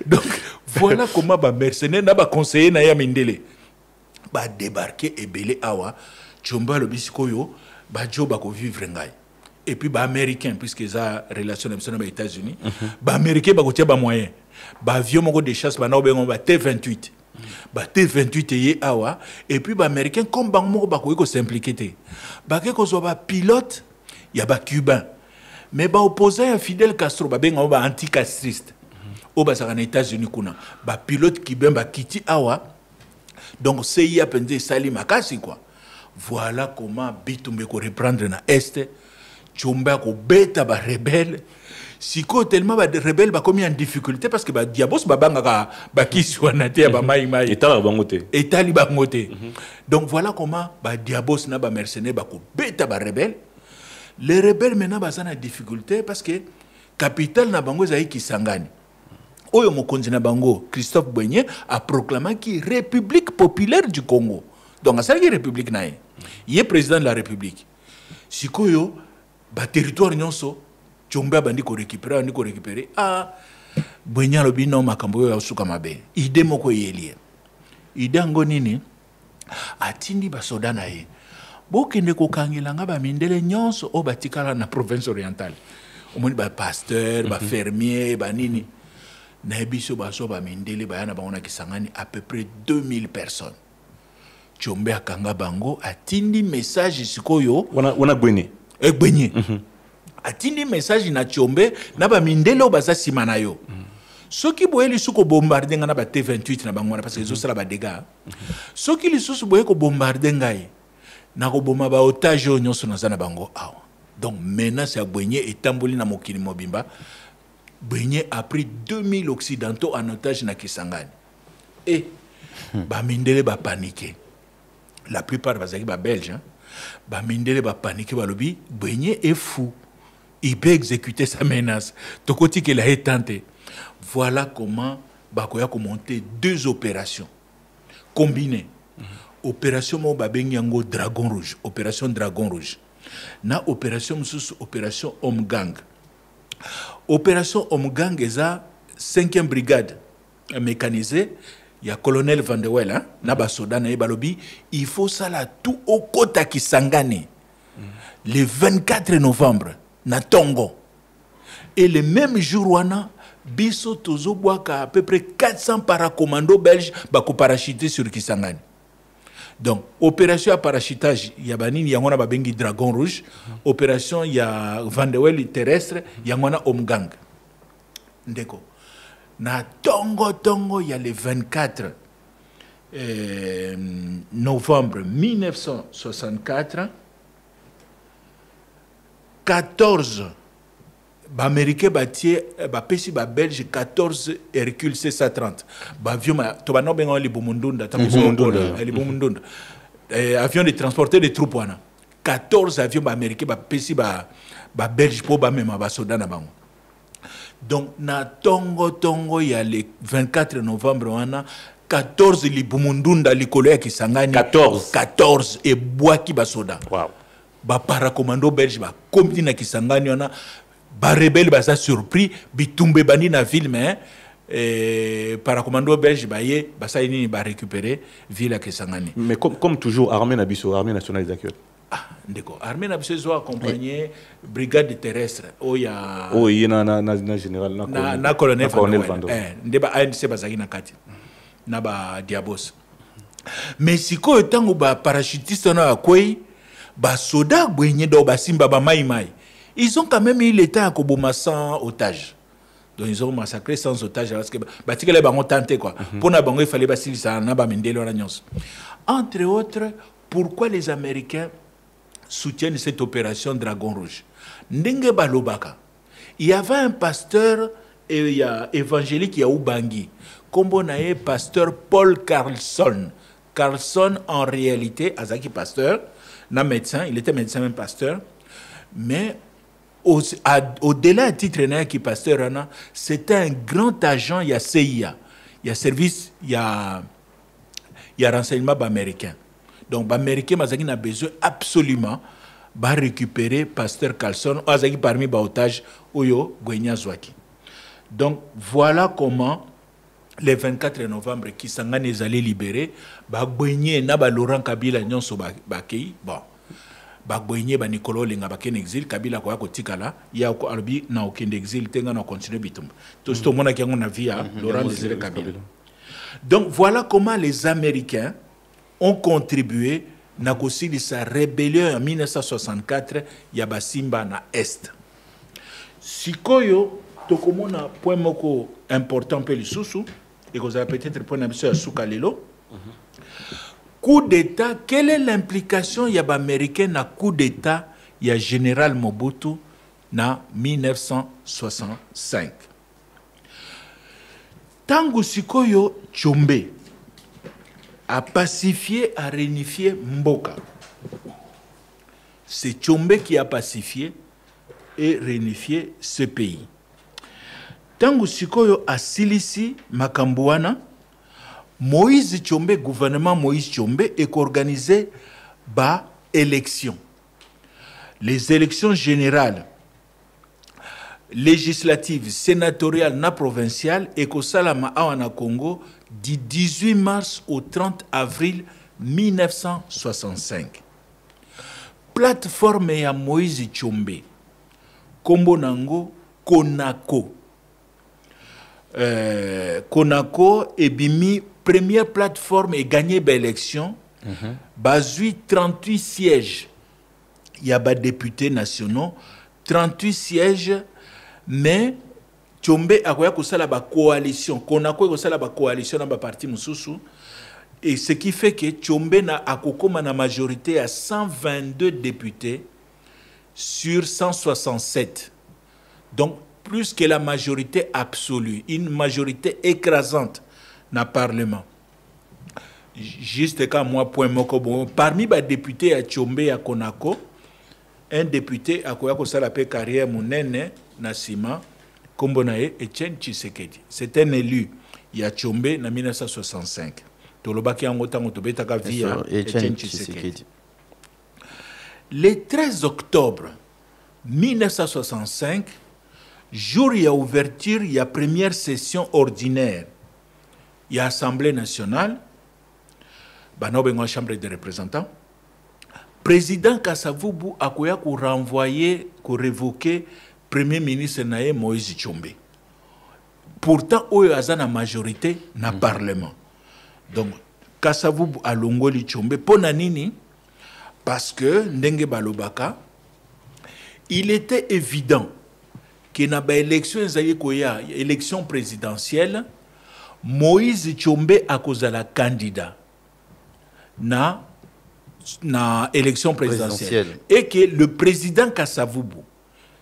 Donc voilà comment ba mercenaire na ba conseiller na ya mindele. Ba débarquer et belé awa Tchomba lo bisiko yo ba jo ba ko vivre ngai. Et puis ba américain puisque ça relation avec les États-Unis, ba américain ba ko tia ba moyen. Ba avion moko de chasse ba na obengo ba T28. Ba T28 ye awa et puis ba américain comme bang moko ba ko s'impliquer te. Ba ke ko so ba pilote ya ba cubain. Mais ba opposant à Fidel Castro ba bengo ba anticastriste. O ba sa na États-Unis kuna. Ba pilote cubain ba kiti awa. Donc CIA pende sali makasi quoi. Voilà comment Bitumbe ko reprendre na Est. Tchomba ko beta ba rebelle. Siko tellement ba rebelle ba comme en difficulté parce que ba diabos ba banga ba kiswana te ba mai mai. État bangote. État li bangote. Donc voilà comment ba diabos na ba mercenaire ba ko beta ba rebelle. Les rebelles maintenant ba sana difficulté parce que capitale na bango zai Kisangani. Oyo mokonzi na bango Christophe Boigné a proclamé qui République populaire du Congo. Donc ça qui République nae. Il est président de la République. Sikoyo ba territoire nyonso Tchomba bandi ko récupérer Boigné lobi no makambo yo suka mabe. Ide moko yelie. Ide ngo nini atindi ba soda na ye. Bokende ko kangela nga ba mindele nyonso o batikala na province orientale. Omoni ba pasteur, ba fermier, ba nini. Na biso ba so ba mindele ba yana ba Kisangani à peu près 2000 personnes. Tchombe akanga bango atindi message sikoyo wana Gwenye Gwenye atindi message na Tchombe na ba mindele o baza sima na yo soki boyeli suko bombarder na ba T28 na bango parce que zo sala ba dégâts soki li susu boye ko bombarder ngai na ko boma ba otage nyonso na zana bango awa. Donc menace ya Gwenye etamboli na mokili mobimba. Gwenye a pris 2000 occidentaux en otage na Kisangani et ba mindele ba paniqué. La plupart des Belges, ba mindele ba paniqué ba lobi, Gwenye est fou. Il peut exécuter sa menace. Tokoti qu'il a tenté. Voilà comment Bakoya a monté 2 opérations combinées. Opération mo babenyango Dragon Rouge, opération Dragon Rouge. Na opération sous opération Homme Gang. Opération Homme Gang est la 5e brigade mécanisée. Il y a colonel Van de Wel, Naba Soda na balobi, il faut ça là tout au Kota Kisangani. Le 24 novembre, na Tongo. Et le même jour, wana biso tozo boaka à peu près 400 paracommandos belges bako parachuter sur Kisangani. Donc, opération à parachutage, il y a banini, il y a ngona babengi Dragon Rouge. Opération, il y a Van de Wel terrestre, il y a ngona Homme Gang. Ndeko. Na Tongo, il y a le 24 novembre 1964, 14 Américains battiers, Pessi Belge 14 Hercule C-130. Avion de transporter des troupes. 14 avions américains Pessi Belge pour même soda na bango. Donc, na Tongo, il y a le 24 novembre, on a 14 libumundunda likolo ya Kisangani. 14 et boaki basoda. Wow. Ba paracommando belge ba kombi na Kisangani on a ba rebelle ba surpris bitumbe bani na ville mais paracommando belge ba ye ba sa ini ba récupérer ville ya Kisangani. Mais comme toujours armée nationale d'accueil. Ndeko armée na biso accompagné brigade terrestre oya na général na colonel Van ndeba ANC bazaki na kati na ba diabos mais siko tango ba parachutiste na akwei Basoda Bouigné do Basimba Bamaïmaï. Ils ont quand même eu l'État à Koboma sans otage. Donc ils ont massacré sans otage parce que les gens ont tenté quoi. Pour na bango il fallait basi ça na ba mindelo la nyons. Entre autres, pourquoi les Américains soutiennent cette opération Dragon Rouge? Ndenge balobaka. Il y avait un pasteur évangélique qui a Ubangi. Comme on a pasteur Paul Carlson. Carlson en réalité, Azaki pasteur, na médecin, il était médecin même pasteur, mais au-delà du titre qui pasteur, c'était un grand agent, il y a CIA, il y a service, il y a renseignement américain. Donc, l'Américain a besoin absolument de récupérer pasteur Carlson, parmi les otages, Oyo, Gwenya Zwaki. Donc, voilà comment, le 24 novembre, qui s'en est allé libérer, Gwenya na Laurent Kabila nyonso bakei, bon. Bagboigné ba Nicolo Lenga baken exil Kabila ko tikala ya ko albi na aucun exil tenga na continuer bitumba tout ce monde qui a vu à Laurent Désiré Kabila. Donc voilà comment les Américains ont contribué na kosili sa rébellion en 1964 ya basimba na est. Sikoyo tokomona point moko important pe lisusu et que vous avez peut-être point na biso ya sukalelo. Coup d'État, quelle est l'implication américaine na coup d'État ya général Mobutu na 1965? Tango Sikoyo Tchombe a pacifié, a réunifié Mboka. C'est Tchombe qui a pacifié et réunifié ce pays. Tango Sikoyo a silisi Makambouana, Moïse Tchombe, gouvernement Moïse Tchombe, est organisé par élections. Les élections générales, législatives, sénatoriales, na provinciales, et qu'au Salama Awana Congo, du 18 mars au 30 avril 1965. Plateforme ya Moïse Tchombe, Kombo Nango, Konako. Konako et Bimi, première plateforme et gagné l'élection, basui 38 sièges. Il y a des députés nationaux, 38 sièges, mais Tchombe a la coalition. Konako a la coalition dans le parti Moussoussou. Et ce qui fait que Tchombe a une majorité à 122 députés sur 167. Donc, plus que la majorité absolue, une majorité écrasante dans le Parlement. Juste quand moi, point moko, parmi les députés à Tchombe à Konako, un député à Koyako Salapé carrière Mounene Nassima, Kombonae Etienne Tshisekedi. C'est un élu, il y a Tchombe en 1965. Tolobaki en autant Otobetaka via Etienne Tshisekedi. Le 13 octobre 1965, jour il y a ouverture, il y a première session ordinaire. Il y a Assemblée nationale, Banobengo Chambre des représentants. Président Kassavubu a renvoyé, révoqué Premier ministre Naé Moïse Tchombe. Pourtant, il y a une majorité dans le Parlement. Donc, Kassavubu a longoli Tchombe. Pour Nanini, parce que Ndenge Balobaka, il était évident que dans l'élection présidentielle, Moïse Tchombe a causé la candidat na élection présidentielle. Et que le président Kassavubu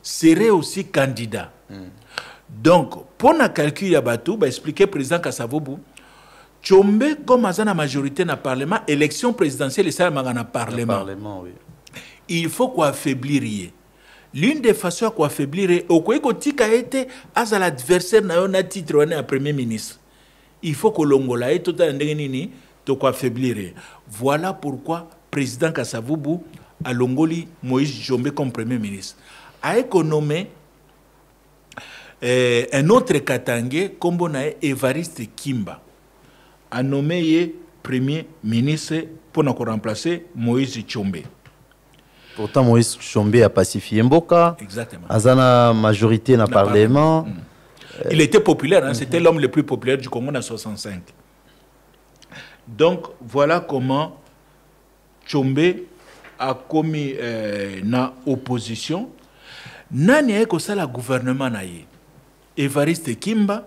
serait aussi candidat. Donc, pour le calcul ya batou, expliquer le président Kassavubu, Tchombe, comme à la majorité dans le Parlement, élection présidentielle, c'est dans le Parlement. Oui. Il faut qu'on affaiblir. L'une des façons qu'on affaiblir, au quoi a été à l'adversaire n'a titre à premier ministre. Il faut que l'Ongola ait tout un déni de quoi affaiblir. Voilà pourquoi le président Kassavubu a l'Ongoli Moïse Tchombe comme premier ministre. A économé un autre Katangé, comme on a Évariste Kimba, a nommé premier ministre pour nous remplacer Moïse Tchombe. Pourtant, Moïse Tchombe a pacifié Mboka. Exactement. Azana majorité dans le Parlement. Il était populaire, hein, c'était l'homme le plus populaire du Congo en 1965. Donc, voilà comment Tchombe a commis na opposition nani ayeko sala gouvernement na ye Evariste Kimba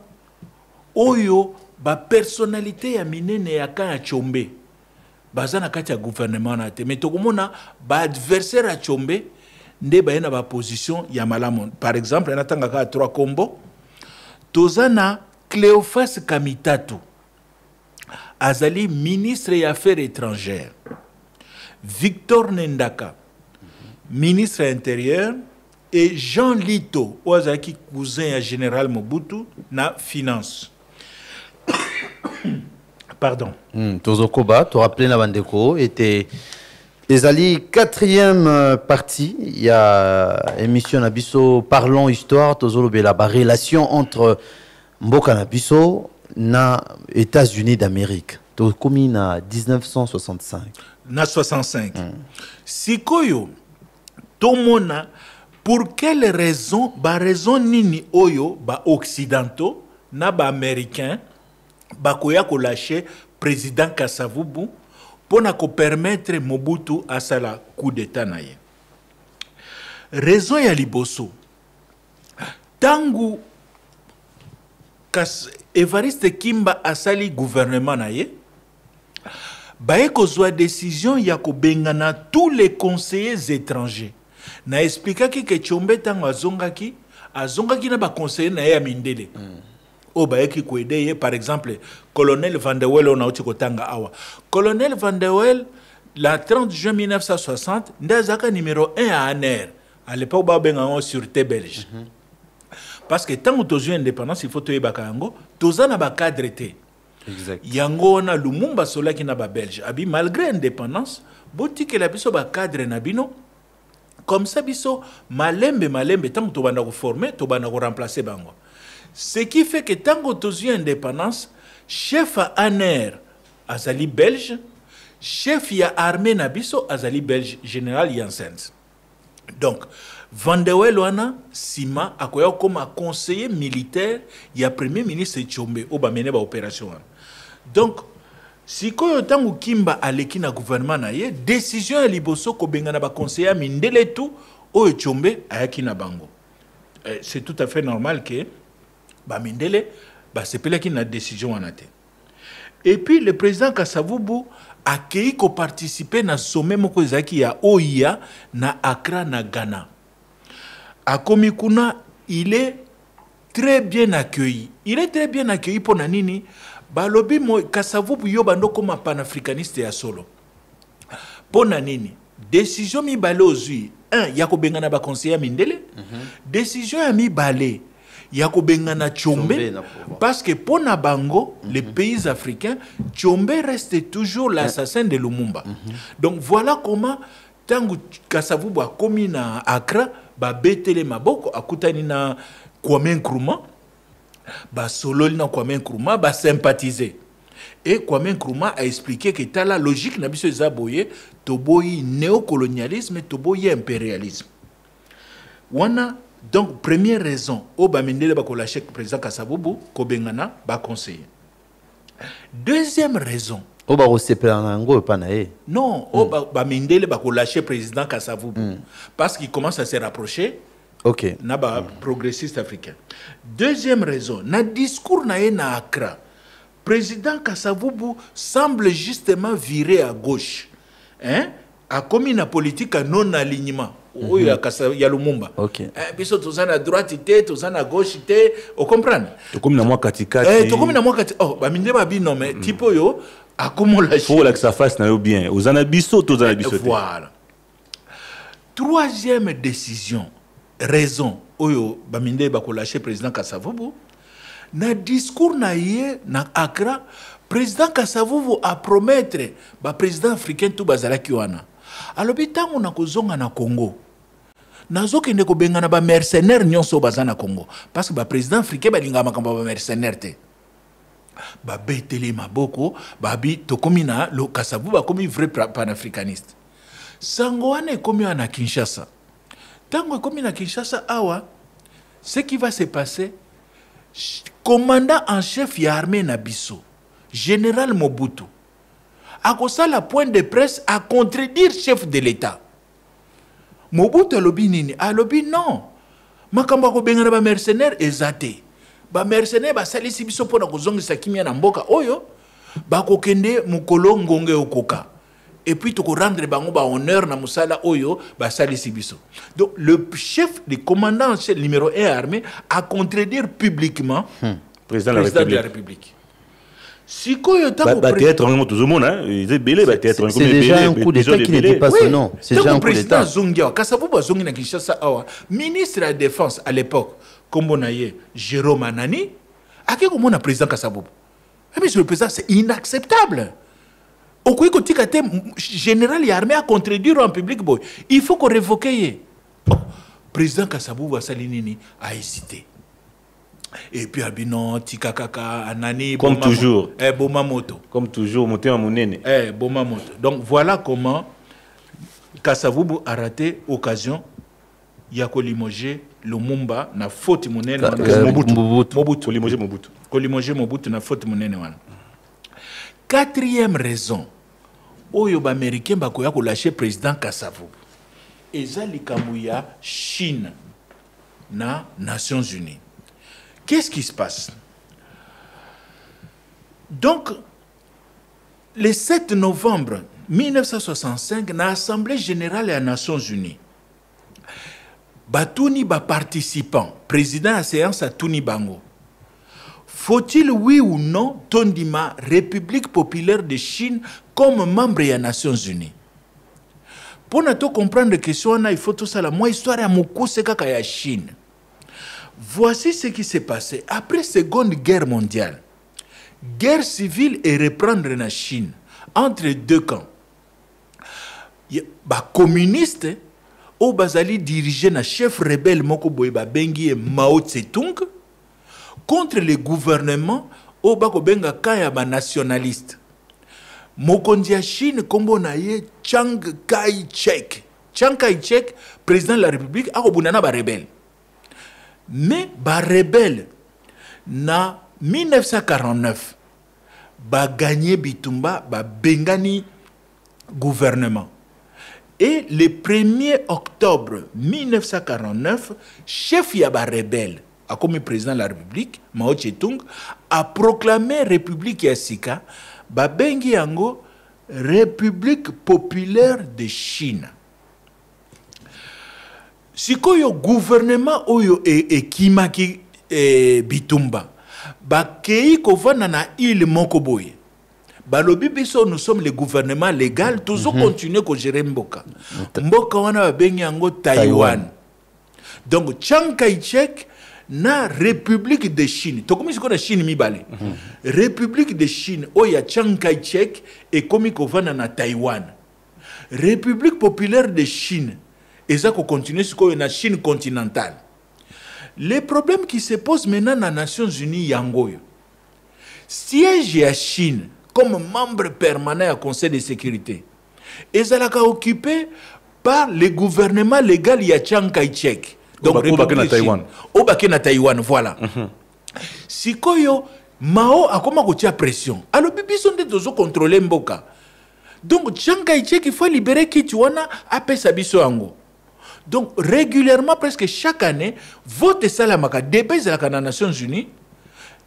oyo ba personnalité ya minene ya ka Tshombe baza na kati ya gouvernement na te mais tokomona ba adversaire ya Tshombe nde ba na ba position ya malamu. Par exemple na tanga ka 3 kombo tozana Cléophas Kamitatu azali ministre des Affaires étrangères, Victor Nendaka ministre intérieur et Jean Lito oazaki cousin à général Mobutu na finance. Pardon. Tozokoba, tu rappelé la bandeko était les alliés 4e partie, il y a émission Nabiso Parlons Histoire, Tozolo la relation entre Mboka Nabiso na États-Unis d'Amérique. To commis na 1965. Na 65. Sikoyo tomona pour quelle raison ba raison nini oyo ba occidentaux na ba américains ba koya ko lâcher président Kasavubu pour na ko permettre Mobutu asala coup d'état na ye. Raison ya liboso tangu Evariste Kimba asali gouvernement na ye baye kozwa décision ya ko bengana tous les conseillers étrangers na expliquaki que Tshombe tango azongaki na ba conseiller na ye ya mindele o baye ki ko aider par exemple colonel Van der Wel on a uti kotanga awa colonel Van der Wel la 30 juin 1960 ndazaka numéro 1 à ANR à l'époque ba bengana sûreté belge. Parce que tant que tu as une indépendance, il faut que tu aies un cadre. Exact. Yango na Lumumba sola qui n'a pas belge. Abi malgré l'indépendance, boti que la biso ba cadre na bino. Comme ça biso malembe tant que tu vas former, tu vas remplacer bango. Ce qui fait que tant que tu as une indépendance, chef à ANR azali belge, chef ya armée na biso azali belge, général Janssens. Donc Van der Wel wana sima akoya comme conseiller militaire ya premier ministre Tshombe o ba mene ba opération. Donc si koyo tangu Kimba aleki na gouvernement na ye décision ya liboso ko bengana ba conseiller mindele tout o Tshombe ayaki na bango. C'est tout à fait normal que ba mindele ba sepelaki na décision wana te. Et puis le président Kasavubu a ko participer na sommet moko ezaki ya OIA na Accra na Ghana. À Komikuna, il est très bien accueilli. Il est très bien accueilli pour Nanini. Balobi mo Kasavubu yo bando comme panafricaniste ya solo. Pour Nanini, décision mi balé ozui. Yako bengana ba conseiller mindele. Décision ya mi balé. Yako bengana Tshombe. Parce que pour Nabango, les pays africains, Tshombe reste toujours l'assassin de Lumumba. Donc voilà comment tangu Kasavubu a commis na Accra, ba betele maboko akutani na Kwame Nkrumah, ba sololi na Kwame Nkrumah, ba sympathiser. Et Kwame Nkrumah a expliqué que ta la logique na biso ezaboye toboyi néocolonialisme toboyi impérialisme. Wana donc première raison o ba mindele ba ko lâcher président Kasavubu ko bengana ba conseiller. Deuxième raison non, ba mindele ba ko lâcher président Kasavubu parce qu'il commence à se rapprocher na ba progressiste africain. Deuxième raison, na discours na ye na Accra, président Kasavubu semble justement virer à gauche. A commis na politique à non alignement. Il y a Lumumba. Biso tozana à droite té, tozana à gauche té, on comprend. To comme na moi katikati. To comme na moi katikati. Oh, ba mindele ba bi non mais tipo yo a comment la faut que ça fasse na yo bien. Aux anabiso, aux anabiso. Voilà. Troisième décision, raison oyo ba mindele ba ko lâcher président Kasavubu. Na discours na ye na Accra, président Kasavubu a promettre ba président africain tout bazalaki wana. Alors bitango na kozonga na Congo. Nazoki ndeko benga na ba mercenaires nyonso bazana Congo parce que ba président africain balinga makamba ba mercenaires te. Ba betele maboko ba bi tokomina lo Kasavubu ba komi vrai panafricaniste. Sango wana ekomi na Kinshasa. Tango ekomi na Kinshasa awa ce qui va se passer, commandant en chef ya armée na biso, général Mobutu akosala point de presse à contredire chef de l'État. Mobutu alobi nini? Alobi non. Makambo akobengana ba mercenaire ezate. Ba mercenaire basalisi biso pona kozongisa kimia na mboka oyo bakokende mukolo ngonge okoka. Et puis tu rendre bango ba honneur na musala oyo basalisi biso. Donc le chef, le commandant numéro 1 armée a contredire publiquement président de la République. C'est déjà un coup d'État qui ne dit pas son nom. C'est déjà un coup d'État. Ministre de la Défense à l'époque, comme on a eu Jérôme Anani, à quel moment le président Kassabou? Monsieur le président, c'est inacceptable. Au coup que général et armée à contredire en public, il faut qu'on révoque. Président Kassabou Vassalinini a hésité. Et puis Abino, Tikakaka, Anani, comme toujours. Bomamoto. Comme toujours, monté en Mounene. Bomamoto. Donc voilà comment Kassabou a raté l'occasion de limoger Lumumba na faute Mounene. Mobutu. Limoger Mobutu na faute Mounene. Quatrième raison, Oyo ba américain ba koya ko lâcher président Kassabou. Ezali kamouya Chine na Nations Unies. Qu'est-ce qui se passe? Donc, le 7 novembre 1965, dans l'Assemblée générale des Nations Unies, Batouni ba participant, président de la séance à Touni Bango. Faut-il, oui ou non, Tondima, République populaire de Chine, comme membre des Nations Unies? Pour nous comprendre la question, il faut tout ça. Moi, histoire à Moukou, c'est la Chine. Voici ce qui s'est passé. Après la Seconde Guerre mondiale, guerre civile et reprendre la Chine, entre deux camps. Les communistes, au Bazali dirigé le chef rebelle Moko Boyba Bengi et Mao Tse-tung, contre le gouvernement, au Bakobenga Kaya nationaliste. Mokondia Chine, comme naye Chiang Kai-shek. Chiang Kai-shek, président de la République, a obunana ba rebelle. Mais ba rebelle na 1949 ba gagné Bitumba ba bengani gouvernement. Et le 1er octobre 1949, chef ya ba rebelle, a comme président de la République, Mao Tse-tung, a proclamé République Yassika, ba bengi yango République populaire de Chine. Sikoyo gouvernement oyo kimaki Bitumba bakei kovana na île Mokoboye balobi biso nous sommes le gouvernement légal toujours continuer ko gérer mboka wana babengi yango Taïwan. Donc Chiang Kai-shek na République de Chine tokomi siko na Chine mibale République de Chine oya Chiang Kai-shek et komi kovana na Taïwan. République populaire de Chine et ça continue sur la Chine continentale. Les problèmes qui se posent maintenant dans les Nations Unies, Yangoyo. Siège à Chine comme membre permanent au Conseil de sécurité. Et ça l'a occupé par le gouvernement légal de Chiang Kai-shek. Donc, au Taïwan. Au Taïwan, voilà. Si Koyo, Mao a comment la pression. Alors, ils sont tous contrôlés Mboka. Donc, Chiang Kai-shek, il faut libérer Kituana après Sabiso Ango. Donc, régulièrement, presque chaque année, vote Salamaka, débat de la Nations Unies,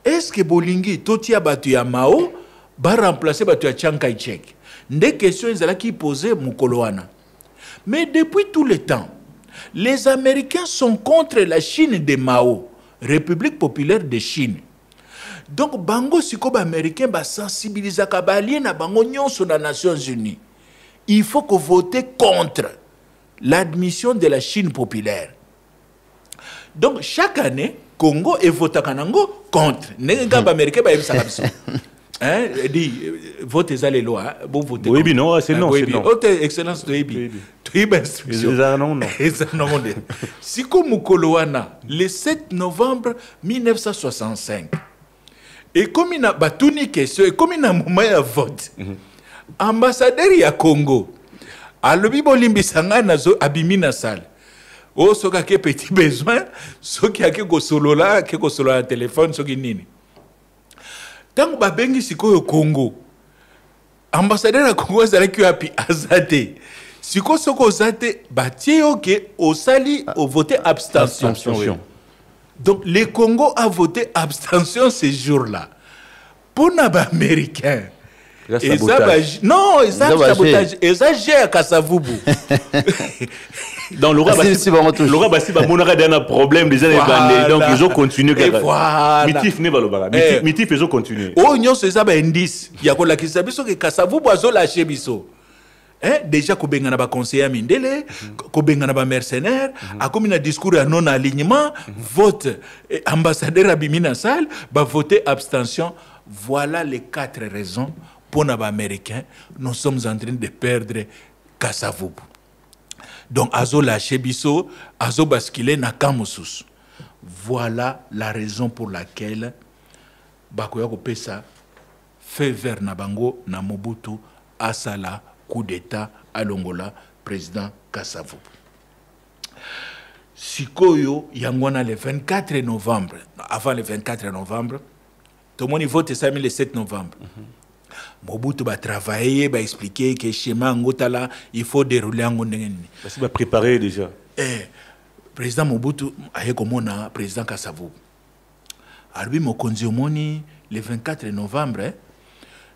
est-ce que Bolingi, Totia Batuya Mao, va remplacer Batuya Chiang Kai-shek? Des questions qui posaient Mukoloana. Mais depuis tout le temps, les Américains sont contre la Chine de Mao, République populaire de Chine. Donc, Bango Sikoba américain va sensibiliser Kabalien na Bango Nyon sur les Nations Unies. Il faut que vote contre l'admission de la Chine populaire. Donc, chaque année, Congo et Votakanango contre. N'engab américain va ça hein, dit votez les lois, bon votez. Oui, non, c'est non, c'est non. Haute excellence de Ebi. Tu es instruction. Non, non. Si comme Mukoloana, le 7 novembre 1965, et comme il a battu question, et comme il a un moment de vote, ambassadeur ya Congo, alobi bolimbi sanga nazo abimi na salle. O soka ke petit besoin, soki ake ko solola, ke ko solola téléphone soki nini. Tant ba bengi sikoyo Congo. ambassadeur ya Congo ezalaki wapi azate siko soko ozate batie oke osali au voté abstention. Donc le Congo a voté abstention ce jour-là pour les Américains. Non, ça sabotage. Et ça j'ai à Kasavubu. Donc Laura Bassi va montrer un problème déjà donc ils ont continué. Mitif ne va le baga. Mitif ils ont continué. Oh non c'est ça indice. Il y a quoi la kisabiso que Kasavubu a zo lâché biso. Déjà ko benga na ba conseiller Mindele, ko benga na ba mercenaire, a comme un discours à non alignement, vote ambassadeur Abimina Sall, va voter abstention. Voilà les 4 raisons pour les Américains, nous sommes en train de perdre Kasavubu. Donc, azo lâché biso, azo basculé na kamusus. Voilà la raison pour laquelle Bakoya Kopesa fait vert na bango na Mobutu asala coup d'état à l'Angola, président Kasavubu. Sikoyo yangwana le 24 novembre, avant le 24 novembre, tout le monde vote ça le 7 novembre. Mobutu va travailler, va expliquer que schéma ngotala il faut dérouler en ngondengeni. Parce qu'il va préparer déjà. Président Mobutu a komona président Kasavubu. Arbi mokonzi omoni le 24 novembre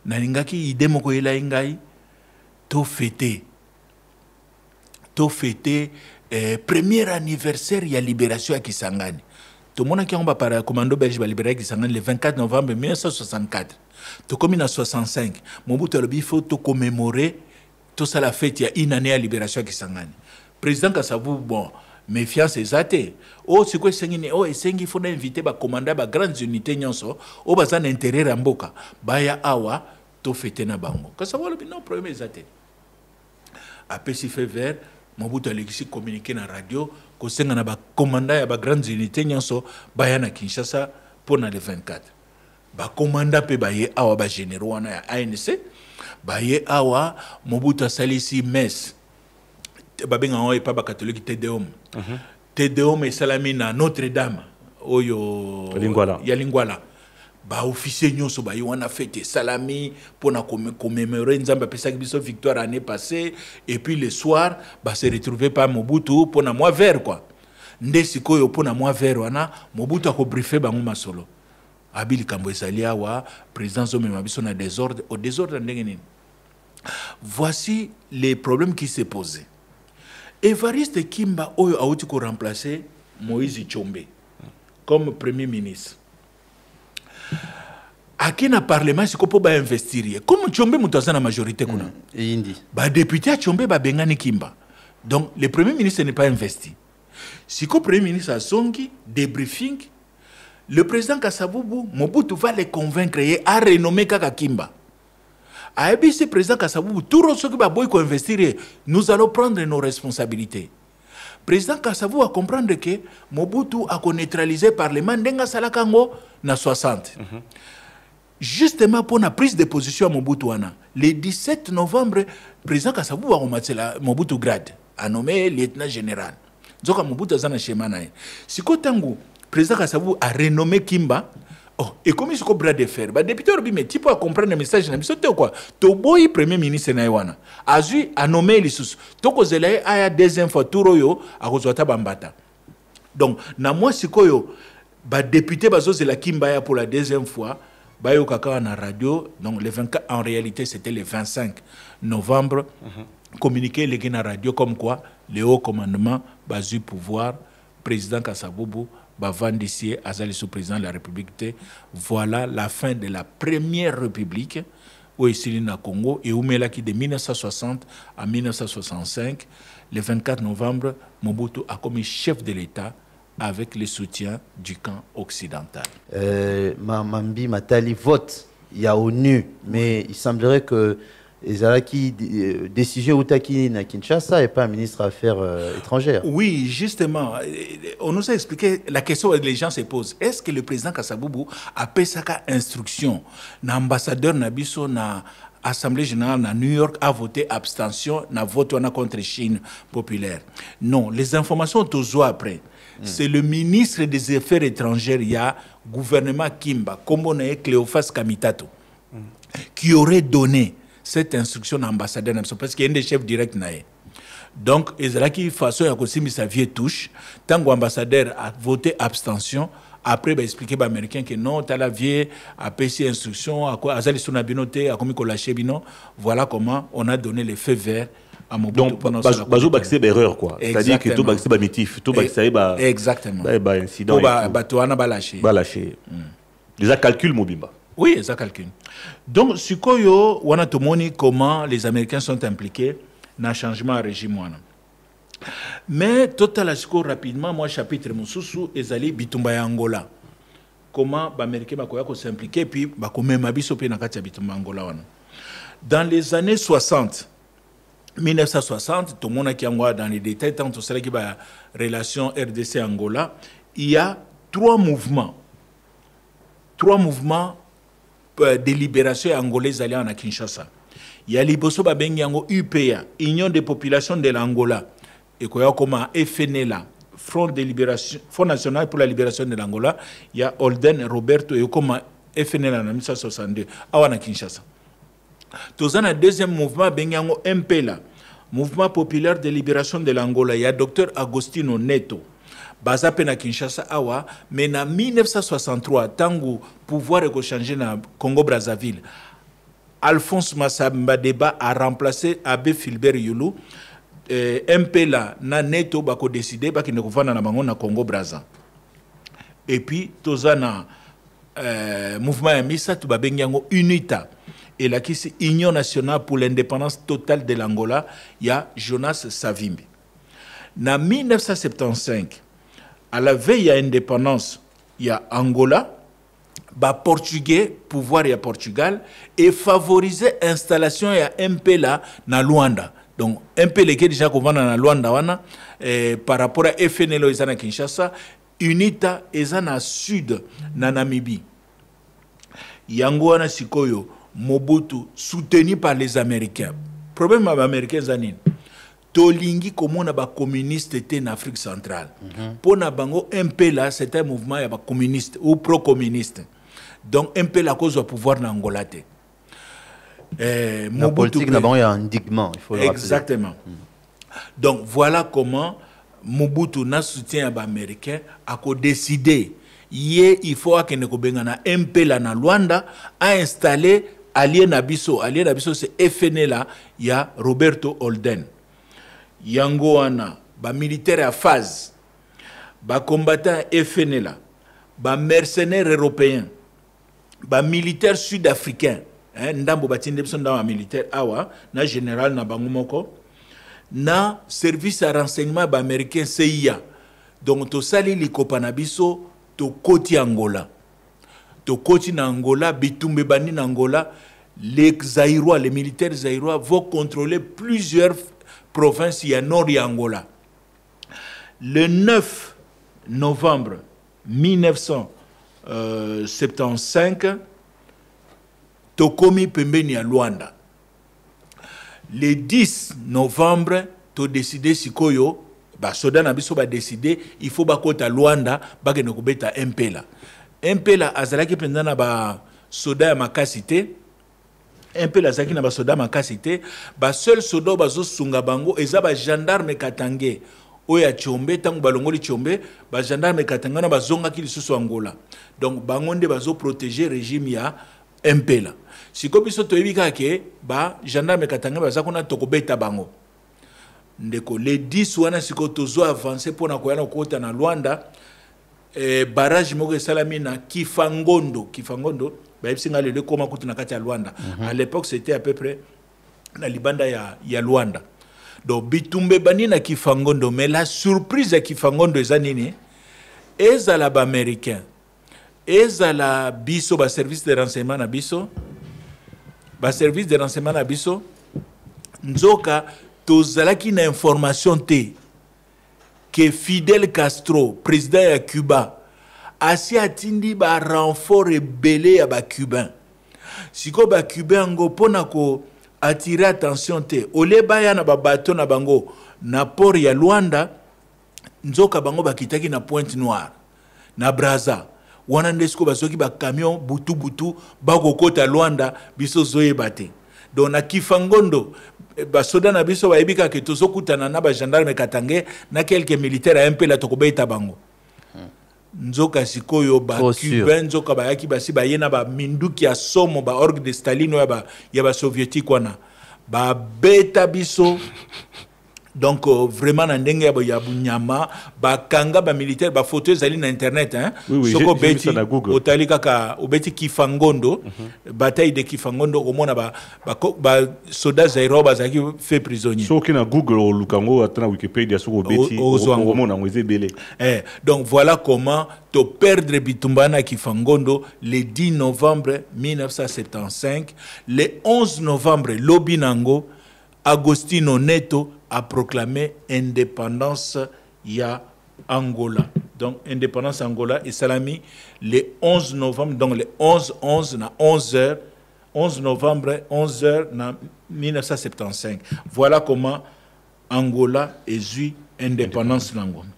na lingaki ide moko ela ngai to fêter premier anniversaire ya libération ya Kisangani. Tout le monde qui a parlé commando belge va libérer Kisangani le 24 novembre 1964. Tout comme en 65, Mobutu il faut tout commémorer tout ça la fête il y a une année à libération Kisangani. Président Kasavubu bon méfiance exatée. Oh c'est quoi sengini oh sengi faut inviter ba commander ba grandes unités nyonso oh bazan intérêt ramboka baya awa to fêter na bango. Kasavubu non problème exaté. Après si fait vert Mobutu alexi communiquer na radio ko senga na ba commandant ya ba grandes unités nyonso baya na Kinshasa pour na le 24. Ba commandant pe baye awa ba généraux wana ya ANC baye awa Mobutu asalisi messe ba benga on pa ba catholique Tédéum. Tédéum et salami na Notre-Dame oyo Lingwala. Ba officier nyonso ba wana fête salami pour na commémorer nzamba pesa biso victoire année passée et puis le soir ba se retrouver par Mobutu pour na mois vert quoi. Nde sikoyo pour na mois vert wana Mobutu ko briefer bango masolo. Abili kambo esali awa président zo mema biso na désordre au désordre ndenge nini. Voici les problèmes qui se posaient. Évariste Kimba oyo auti ko remplacer Moïse Tshombe comme premier ministre. Aki na parlement siko po ba investir. Comme Tshombe mutaza na majorité kuna. Indi. Ba député à Tshombe ba bengani Kimba. Donc le premier ministre n'est pas investi. Siko premier ministre a songi débriefing. Le président Kasavubu, Mobutu va les convaincre à renommer Kaka Kimba. A ABC président Kasavubu, tout ce qui va investir, nous allons prendre nos responsabilités. Président Kasavubu a comprendre que Mobutu a neutralisé le Parlement d'Enga Salakango na 60. Justement pour la prise de position à Mobutu wana, le 17 novembre, président Kasavubu a remercié Mobutu grade, a nommé lieutenant général. Donc Mobutu a zana schéma na. Siko tangu président Kasavubu a renommé Kimba. Oh, et comme il se bras de fer, bah député Robi mais tu peux comprendre le message na biso quoi. To boy premier ministre na wana. Azui a nommé les sous. To ko zelaye aya deuxième fois tour yo a kozwata bambata. Donc na moi sikoyo ba député bazo zela Kimba ya pour la deuxième fois, ba yo kaka na radio. Donc le 24 en réalité c'était le 25 novembre. Communiqué les na radio comme quoi le haut commandement bazu pouvoir président Kasavubu Bavandissier Azali sous-président de la République. Voilà la fin de la première République au Isilina Congo et Oumela qui de 1960 à 1965, le 24 novembre, Mobutu a commis chef de l'État avec le soutien du camp occidental. Mambi Matali vote, il y a ONU, mais il semblerait que Ezalaki décision Outaki na Kinshasa et pas un ministre des Affaires étrangères. Oui, justement, on nous a expliqué la question que les gens se posent. Est-ce que le président Kasavubu a payé sa instruction? L'ambassadeur Nabiso na Assemblée générale na New York a voté abstention na vote contre Chine populaire. Non, les informations tous après. C'est le ministre des Affaires étrangères, il y a gouvernement Kimba, comme on est Cléophas Kamitato, qui aurait donné cette instruction à l'ambassadeur parce qu'il y a un des chefs directs. Donc, il y a une façon de sa vie touche. Tant que l'ambassadeur a voté abstention, après, il va expliquer aux Américains que non, tu as la vieille, à PC instruction, à quoi, à voilà comment on a donné les faits verts à Mobutu. Donc, bazo baxé erreur quoi. C'est-à-dire que tout baxé ba mitif, tout baxé ba exactement. Ba incident. Ba to ana ba lâcher. Ba lâcher. Déjà calcul Mobimba. Oui, ça calcule. Donc, sikoyo wana tomoni comment les Américains sont impliqués dans le changement de régime wana. Mais total asiko rapidement moi chapitre mususu ezali bitumba ya Angola. Comment les Américains bakoya ko s'impliquer puis bakomema biso pe na kati ya bitumba Angola wana. Dans les années 60 1960, tout le monde qui est dans les détails, tant que c'est qui la relation RDC-Angola, il y a trois mouvements de libération angolaise alliés à Kinshasa. Il y a l'Iboso Babengiango UPA, Union des populations de l'Angola, et quoi comme FNLA, Front National pour la libération de l'Angola, il y a Holden Roberto et comme FNLA en 1962 à Kinshasa. Dans un deuxième mouvement, Bengango MPLA, Mouvement populaire de libération de l'Angola, il y a Dr Agostino Neto, basé à Kinshasa, awa, mais en 1963, tango pouvoir a changé na Congo-Brazzaville, Alphonse Massamba Deba a remplacé Abbé Philbert Youlou, MPLA na Neto bako décidé baki ne kovana na bango na Congo-Brazza. Et puis, tozana mouvement ya misa tu babengiango UNITA. Et là, qui c'est Union nationale pour l'indépendance totale de l'Angola, il y a Jonas Savimbi. En 1975, à la veille de l'indépendance, il y a Angola, bah portugais, pouvoir à Portugal, et favoriser l'installation de MPLA dans Luanda. Donc, MPLA qui est déjà dans Luanda, par rapport à FNLO, ils sont à Kinshasa, UNITA, ils sont au sud, dans Namibie. Yangoana Sikoyo, Mobutu, soutenu par les Américains. Le problème avec les Américains, c'est Tolingi, comme on a des communistes en Afrique centrale. Pour Nabango, MPLA, c'était un mouvement communiste ou pro-communiste. Donc, MPLA a cause du pouvoir en Angola. La politique, il y a un indignement, il faut le rappeler. Exactement. Donc, voilà comment Mobutu, n'a soutien à Américains, a décidé il faut que nous ayons MPLA na Luanda a installé Allié Nabiso. Allié Nabiso, c'est FNLA, il y a Roberto Holden. Yangoana, ba militaire à phase, ba combattant FNLA, ba mercenaires européens, ba militaire sud-africain, ndambo batinde biso ndamba militaire awa, na général na bangumoko, na service à renseignement ba américain CIA. Donc to sali likopa na biso to koti Angola. To koti na Angola, bitumbe bani na Angola, les Zaïrois, les militaires zaïrois vont contrôler plusieurs provinces y a nord et Angola. Le 9 novembre 1975, Tokomi Pembeni à Luanda. Le 10 novembre, to décidé Sikoyo, Soda Nabiso va décider, il faut bakota Luanda, bagenokobeta MPLA. MPLA azalaki pendana ba soda ya makasité. MPLA azalaki na ba soda makasité, ba seul soda bazo sunga bango eza ba gendarme Katangé. Oya Tchombe tangu balongoli Tchombe, ba gendarme Katanga na bazonga ki lisusu Angola. Donc bangonde bazo protéger régime ya MPLA. Siko biso toyebika ke ba gendarme Katanga bazakona tokobeta bango. Ndeko les 10 wana siko tozo avancer pour na koyana kota na Luanda barrage moko salami na Kifangondo ba yipsinga le koma kutu na kati ya Luanda. À l'époque c'était à peu près na libanda ya Luanda. Donc bitumbe bani na Kifangondo, mais la surprise à Kifangondo ezanini ezala ba américain ezala biso ba service de renseignement na biso nzoka tozalaki na information te que Fidel Castro, président de Cuba, asi atindi ba renfort rebelle ya ba Cubain. Siko ba Cubain ngo pona ko attirer attention te. Ole baya na ba bateau na bango na port ya Luanda, nzoka bango bakitaki na Pointe Noire, na Brazza. Wana ndesko basoki ba camion butu bako kota Luanda biso zoye bate. donc na Kifangondo basoda na biso bayebika ke tozokutana na ba gendarme Katange na quelques militaires un peu la tokobeta bango nzoka sikoyo ba cubain nzoka bayaki basi bayena ba minduki ya somo ba orgue de Staline ya ba soviétique wana ba beta biso. Donc vraiment na ndenge ya bunyama ba kanga ba militaire ba photo ezali na internet hein. Oui, soko j'ai vu ça beti na Google. otali kaka obeti Kifangondo bataille de Kifangondo omona ba soldats zairo bazaki fait prisonnier. Soki na Google ou lukango atana Wikipédia soko beti omona ngweze belé. Donc voilà comment to perdre bitumbana Kifangondo le 10 novembre 1975, le 11 novembre Lobinango Agostino Neto a proclamé indépendance ya Angola. Donc indépendance Angola et Salami le 11 novembre, donc le 11 na 11h 11 novembre 11h na 1975. Voilà comment Angola est eu indépendance l'Angola.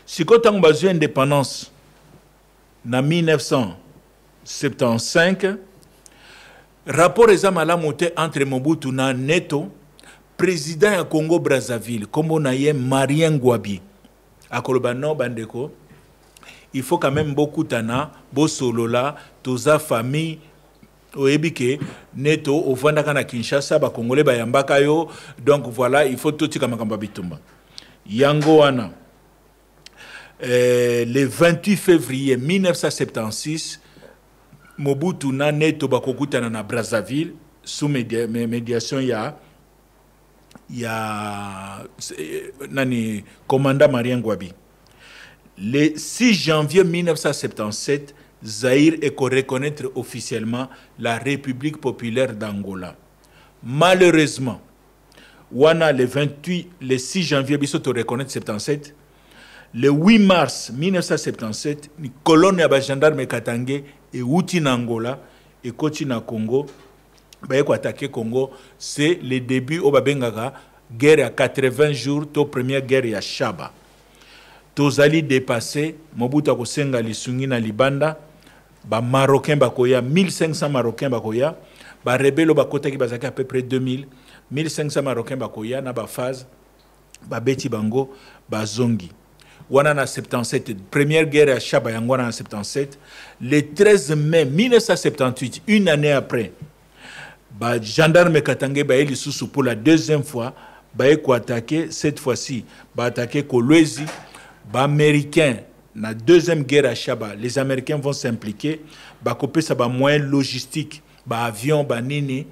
Si quand on a eu indépendance na 1975, rapport ezamala monté entre Mobutu na Neto, président ya Congo Brazzaville, comme on a eu Marien Ngouabi. À Kolobano Bandeko, il faut quand même beaucoup tana, bo solola, toza famille, oebike, Neto, au Vanda na Kinshasa, ba Congolais ba yambaka yo, donc voilà, il faut tout tika makamba bitumba. Yango wana, le 28 février 1976, Mobutu na Neto bakokutana na Brazzaville sous médiation ya nani commandant Marien Ngouabi. Le 6 janvier 1977, Zaïre est reconnaître officiellement la République populaire d'Angola. Malheureusement, wana le 6 janvier biso to reconnaître 77. Le 8 mars 1977, une colonne ya gendarme Katange et outi na Angola et koti na Congo. Ba ko attaquer Congo, c'est le début au babengaka guerre à 80 jours, to première guerre ya Shaba. Tozali dépassé, Mobutu akosenga lisungi na Libanda, ba Marocain bakoya 1500 Marocains bakoya, ba rebelo bakota ki bazaki à peu près 2000, 1500 Marocains bakoya na ba phase ba beti bango ba zongi. Wana na 77, première guerre à Shaba yango na 77, le 13 mai 1978, une année après, ba gendarme Katange ba lisusu pour la deuxième fois ba eko attaquer, cette fois-ci ba attaquer Kolwezi, ba américain na deuxième guerre à Shaba, les Américains vont s'impliquer, ba couper ça ba moyen logistique, ba avion ba nini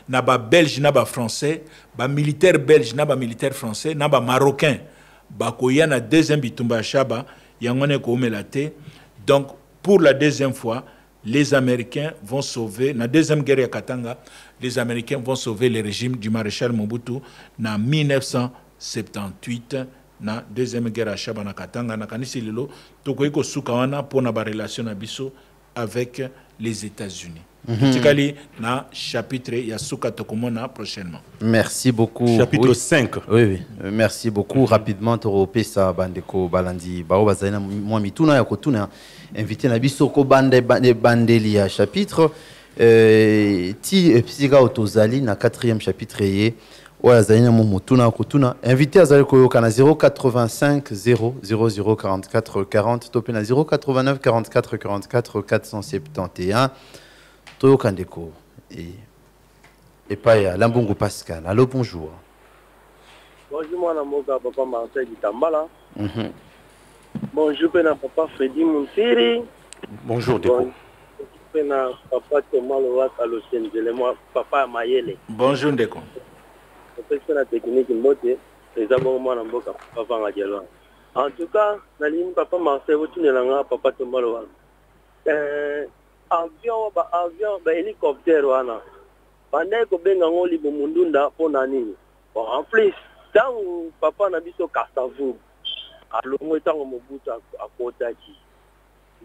na ba belge na ba français, ba militaire belge na ba militaire français, na ba marocain ba koya na deuxième bitumba Shaba yangone ko omelate. Donc pour la deuxième fois les Américains vont sauver, dans la deuxième guerre à Katanga, les Américains vont sauver le régime du maréchal Mobutu en 1978, dans la deuxième guerre à Shaba na Katanga, na kanisi lelo, tokoyiko sukawana pour na ba relation abiso avec les États-Unis. Tikali na chapitre ya suka tokomona prochainement. Merci beaucoup. Chapitre 5. Oui. Merci beaucoup. Rapidement, Torope sa bandeko balandi bao bazana moi mituna ya kotuna invité na biso ko bandeli ya chapitre ti psika otozali na 4e chapitre ye oya zalina mutuna kotuna invité azali koyoka na 085 000 44 40 topé na 089 44 44 471 toyoka ndeko et pas ya Lambongo Pascal. Allô, bonjour. Bonjour, moi, Namoka, papa Marcel Ditambala. Bonjour, papa Freddy Moussiri. Bonjour, Deko. Bonjour, papa Thomas Loas à Los Angeles, moi, papa Mayele. Bonjour, Deko. Professeur la technique, Mbote, les amours, moi, Namoka, papa Radjalo. En tout cas, Naline, papa Marcel, vous n'êtes pas papa Thomas Loas. Avion, hélicoptère, wana. Pendant que ben on libre mundunda pour nani. Bon, en plus, tant papa na biso Kastavu, alongo tant Mobutu à Kotaki.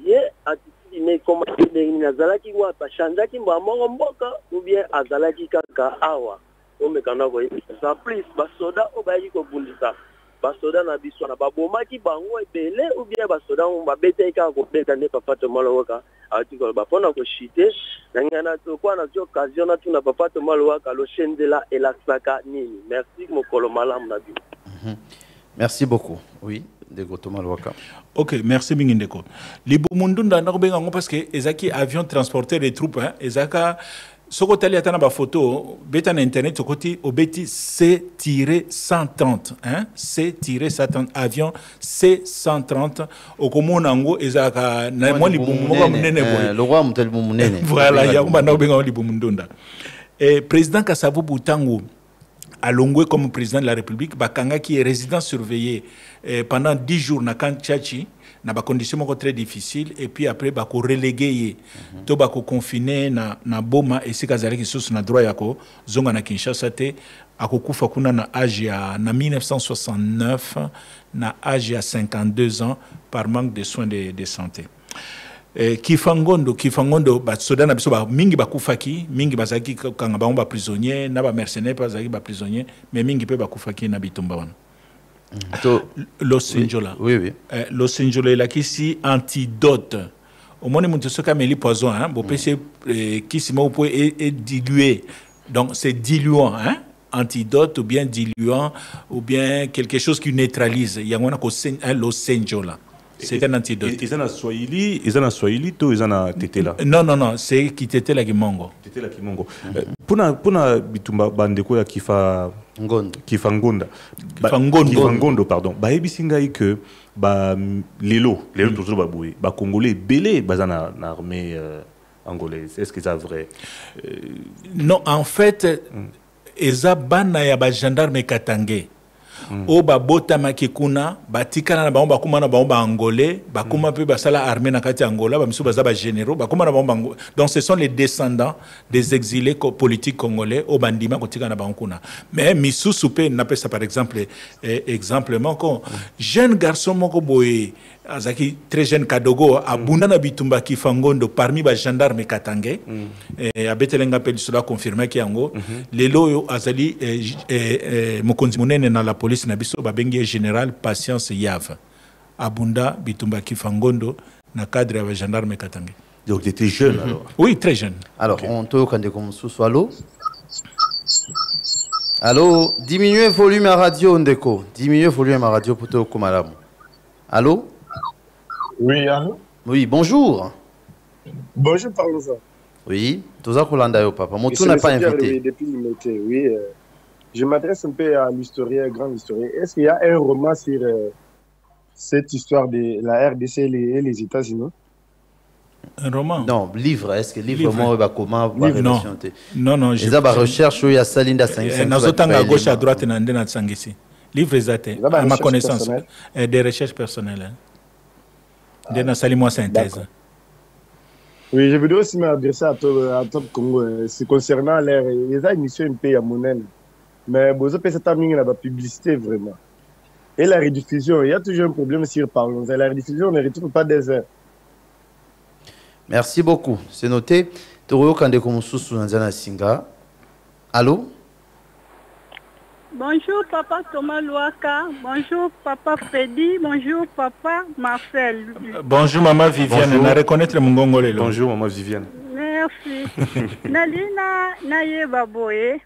Ye atiti ne comme nazalaki wa pashandaki mbamo mboka ou bien azalaki kaka awa. O mekana ko ça plus basoda o bayi ko bundisa. Basoda na biso na babomaki bango ebele ou bien basoda on ba beta ka ko beta ne papa to maloka. Ati ko ba pona ko chite nangana to kwa na occasion na tuna papa Thomas Louaka lo shendela elaksaka nini. Merci mokolo malamu na bi. Merci beaucoup. Oui, Ndeko Thomas Louaka. Ok, merci Mingindeko. Libo Mundunda nakobenga ngo parce que ezaki avion transporter les troupes hein, ezaka soko tali atana ba photo beta na internet sokoti obeti C-130 hein, C-130 avion C-130 okomona ngo ezaka na mo libo moko munene boy. Le roi mutel munene. Voilà, ya ngomba nakobenga libo Mundunda. Et président Kasavu Butango alongwe comme président de la République, Bakanga qui est résident surveillé pendant 10 jours na Kanchachi, na ba conditions très difficiles, et puis après bako relégué, to bako confiné na Boma et si kazali ki sous na droit yako zonga na Kinshasa te akokufa kuna na âge ya na 1969 na âge ya 52 ans par manque de soins de santé. Kifangondo basoda na biso ba mingi bakufaki mingi bazaki kanga ba omba prisonnier na ba mercenaires bazaki ba prisonnier mais mingi pe bakufaki na bitumba wana Los Angeles oui Los Angeles la kisi antidote au monde mutu soka meli poison hein bo pese kisi mo po est dilué donc c'est diluant hein antidote ou bien diluant ou bien quelque chose qui neutralise yangona ko Los Angeles. C'est un antidote. Ils en Swahili, tout ils en Tetela. Non, c'est qui Tetela qui Mongo. Tetela qui Mongo. Puna bitumba bandeko ya kifa Ngonda. Kifangondo pardon. Ba ebisinga que ba lelo toujours ba boui. Ba congolais belé bazana na armée angolaise. Est-ce que c'est vrai? Non, en fait eza bana ya ba gendarme katangé. O ba bota makikuna batikana na baomba kuma na baomba angolais bakuma pe basala armée na kati Angola ba misu baza ba généraux bakuma na baomba donc ce sont les descendants des exilés politiques congolais au bandima kotika na bankuna mais misu soupe na pesa par exemple exemple moko jeune garçon moko boye azaki très jeune Kadogo abunda na bitumba Kifangondo parmi ba gendarme katangé abetelenga pe cela confirmé ki yango lelo yo azali mokonzi munene na la police na biso babengi général Patience Yave abunda bitumba Kifangondo na cadre ya gendarme katangé. Donc tu étais jeune alors. Oui, très jeune. Alors on te kande comme sous allô. Allô, diminuez volume à radio Ndeko. Diminuez volume à radio pour te komalamu. Allô? Oui, allô? Oui, bonjour. Bonjour, parlons-en. Oui, Toza Kolanda yo papa. Mon tour n'a pas invité. Depuis oui, je m'adresse un peu à l'historien, grand historien. Est-ce qu'il y a un roman sur cette histoire de la RDC et les États-Unis? Un roman? Non, livre. Est-ce que livre moi va comment Non. Je vais recherche où il y a Salinda 5. Nazotanga à gauche à droite na ndena tsangisi. Livre exact. À ma connaissance, des recherches personnelles. Ndena sali-moi synthèse. Oui, je voudrais aussi m'adresser à Top Congo. C'est concernant les émissions un peu à Monène. Mais vous avez cette amie la publicité vraiment. Et la rediffusion, il y a toujours un problème sur Parlons. La rediffusion, on ne retrouve pas des heures. Merci beaucoup. C'est noté. Toro Kande Komususu Nanzana Singa. Allô? Bonjour papa Thomas Louaka, bonjour papa Freddy, bonjour papa Marcel. Bonjour maman Viviane, on a reconnaître le Mongolais. Bonjour maman Viviane. Merci. Nalina Nayeba Boye,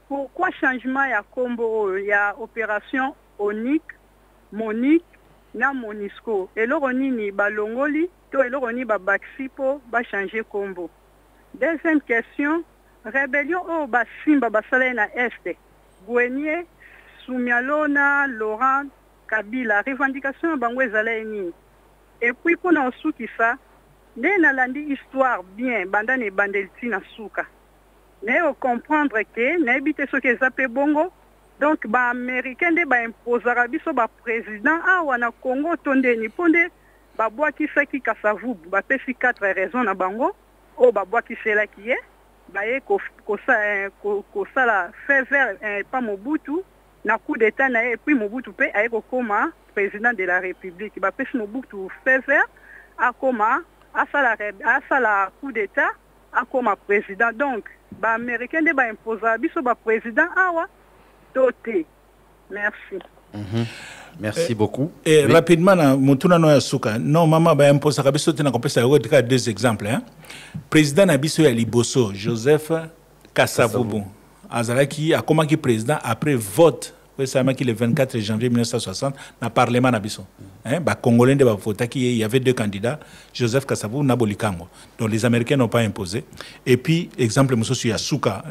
pourquoi changement ya combo, il y a opération Onic, Monique, na Monisco. Et l'oroni balongoli, to et l'oroni babaxipo, ba changer combo. Deuxième question, rébellion au Basimba Basale na Est. Gouenier, Soumialona, Laurent, Kabila, revendication bango ezaleni. Et puis pour na souki ça, né na landi histoire bien, banda ne bandelti na souka. Ne comprendre que na ebite so ke zape bongo, donc ba américain de ba imposera biso ba président awa na Congo tondeni ponde ba boaki saki Kasavu, ba pesi 4 raisons na bango, o ba boaki sela ki baye kosala fait vert pas Mobutu na coup d'état na et puis Mobutu pe aye koma président de la République ba pesi Mobutu fait vert akoma asala coup d'état akoma président donc ba américain de ba imposa biso ba président awa toté. Merci. Merci beaucoup. Et rapidement, Moutuna Noya Souka, non, maman, bah, impose à Kabiso, tu as deux exemples. Hein. Président Nabiso Liboso, Joseph Kasavubu, Azaraki, a comment qui président après vote, le 24 janvier 1960, dans le Parlement Nabiso. Bah, Congolais de vote, il y avait deux candidats, Joseph Kasavubu, Nabolikango. Donc les Américains n'ont pas imposé. Et puis, exemple, M. Yasuka,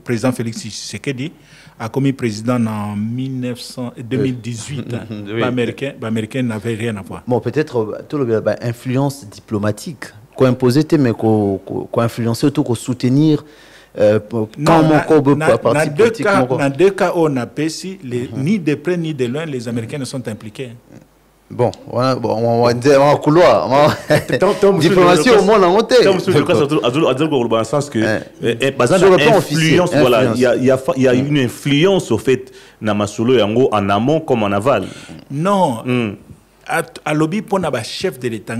président Félix Tshisekedi, a commis président en 2018. Oui. L'Américain n'avait rien à voir. Bon, peut-être tout le influence diplomatique qu'on imposait, mais qu'on influençait, qu'on soutenir. Dans deux cas, on a péci, ni de près ni de loin, les Américains ne sont impliqués. Bon, on va dire en couloir. Diplomatie au monde en hôtel. Dans le sens que, sur le plan officiel, voilà, il y a une influence au fait, en amont comme en aval. Non. À lobby pour le chef de l'État,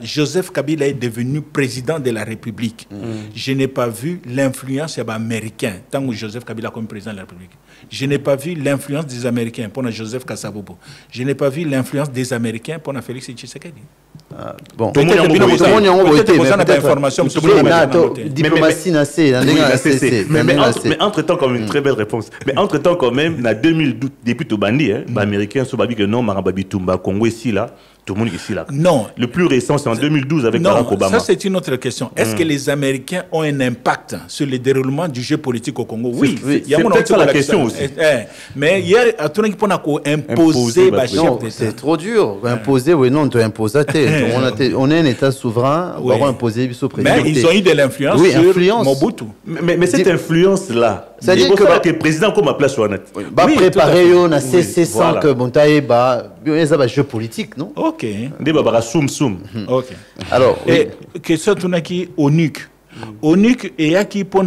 Joseph Kabila est devenu président de la République. Je n'ai pas vu l'influence américaine tant que Joseph Kabila comme président de la République. Je n'ai pas vu l'influence des Américains pour Joseph Kasavubu. Je n'ai pas vu l'influence des Américains pour Félix Tshisekedi. Bon, tout le monde a voté, mais entre-temps, comme une très belle réponse. Mais entre-temps, quand même, en 2012, depuis tout bandi, les Américains sont dit que non, Marababi Tumba, Congo ici, là, tout le monde est ici, là. Non. Le plus récent, c'est en 2012 avec Barack Obama. Ça, c'est une autre question. Est-ce que les Américains ont un impact sur le déroulement du jeu politique au Congo? Oui. C'est peut-être ça la question aussi. Mais hier, à tout le monde, on a imposé c'est trop dur. Imposer, oui, non, on te impose à on est un État souverain, on va imposer le président. Mais ils ont eu de l'influence sur Mobutu. Mais cette influence-là, c'est-à-dire que le président comme a place sur la net. Préparer, on a cessé sans que Montaï, ça va jeu politique, non? Ok. Ok. Alors, question qui ONUC. ONUC est qui pour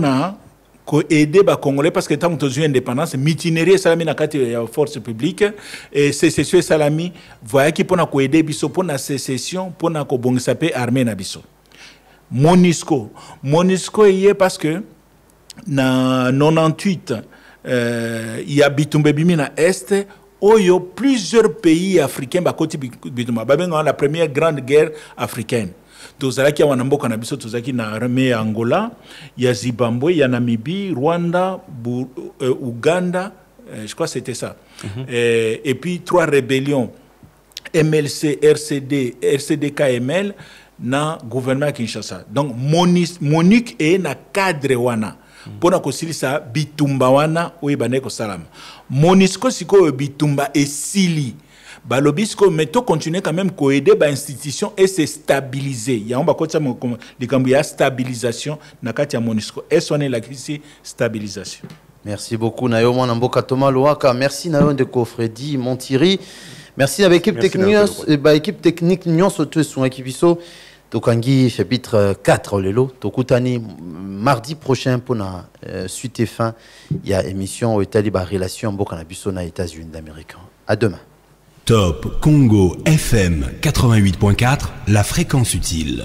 aider les Congolais parce que tant que tu as une indépendance, mutinerie salami na kati ya force publique et sécession salami voyez qui pour aider biso pour la sécession pour na ko bongisa pe armée na biso. MONUSCO est parce que na 98 il y a Bitumba bimi na est oyo plusieurs pays africains bakoti Bitumba babenga la première grande guerre africaine. Tozalaki ya wanamboka na biso tozalaki na armée ya Angola, ya Zimbabwe, ya Namibie, Rwanda, Ouganda, je crois que c'était ça. Et puis 3 rébellions, MLC, RCD-KML, na gouvernement Kinshasa. Donc MONUC est na cadre wana. Pona kosilisa Bitumba wana oyebane ko salama. MONUSCO siko Bitumba esili. Balobisco meto continuer quand même ko aider ba institution et se stabiliser. Ya on ba kotsa likambu ya stabilisation na kati ya MONUSCO. Et sonner la crise stabilisation. Merci beaucoup Nayo mwana mboka Thomas Loaka. Merci Nayo Ndeko Freddy Montiri. Merci avec équipe technique nyonso to son équipiso. Tokangi chapitre 4 lelo tokutani mardi prochain pour la suite et fin. Il y a émission au Italie ba relation mboka na biso na États-Unis d'Amérique. À demain. Top Congo FM 88.4, la fréquence utile.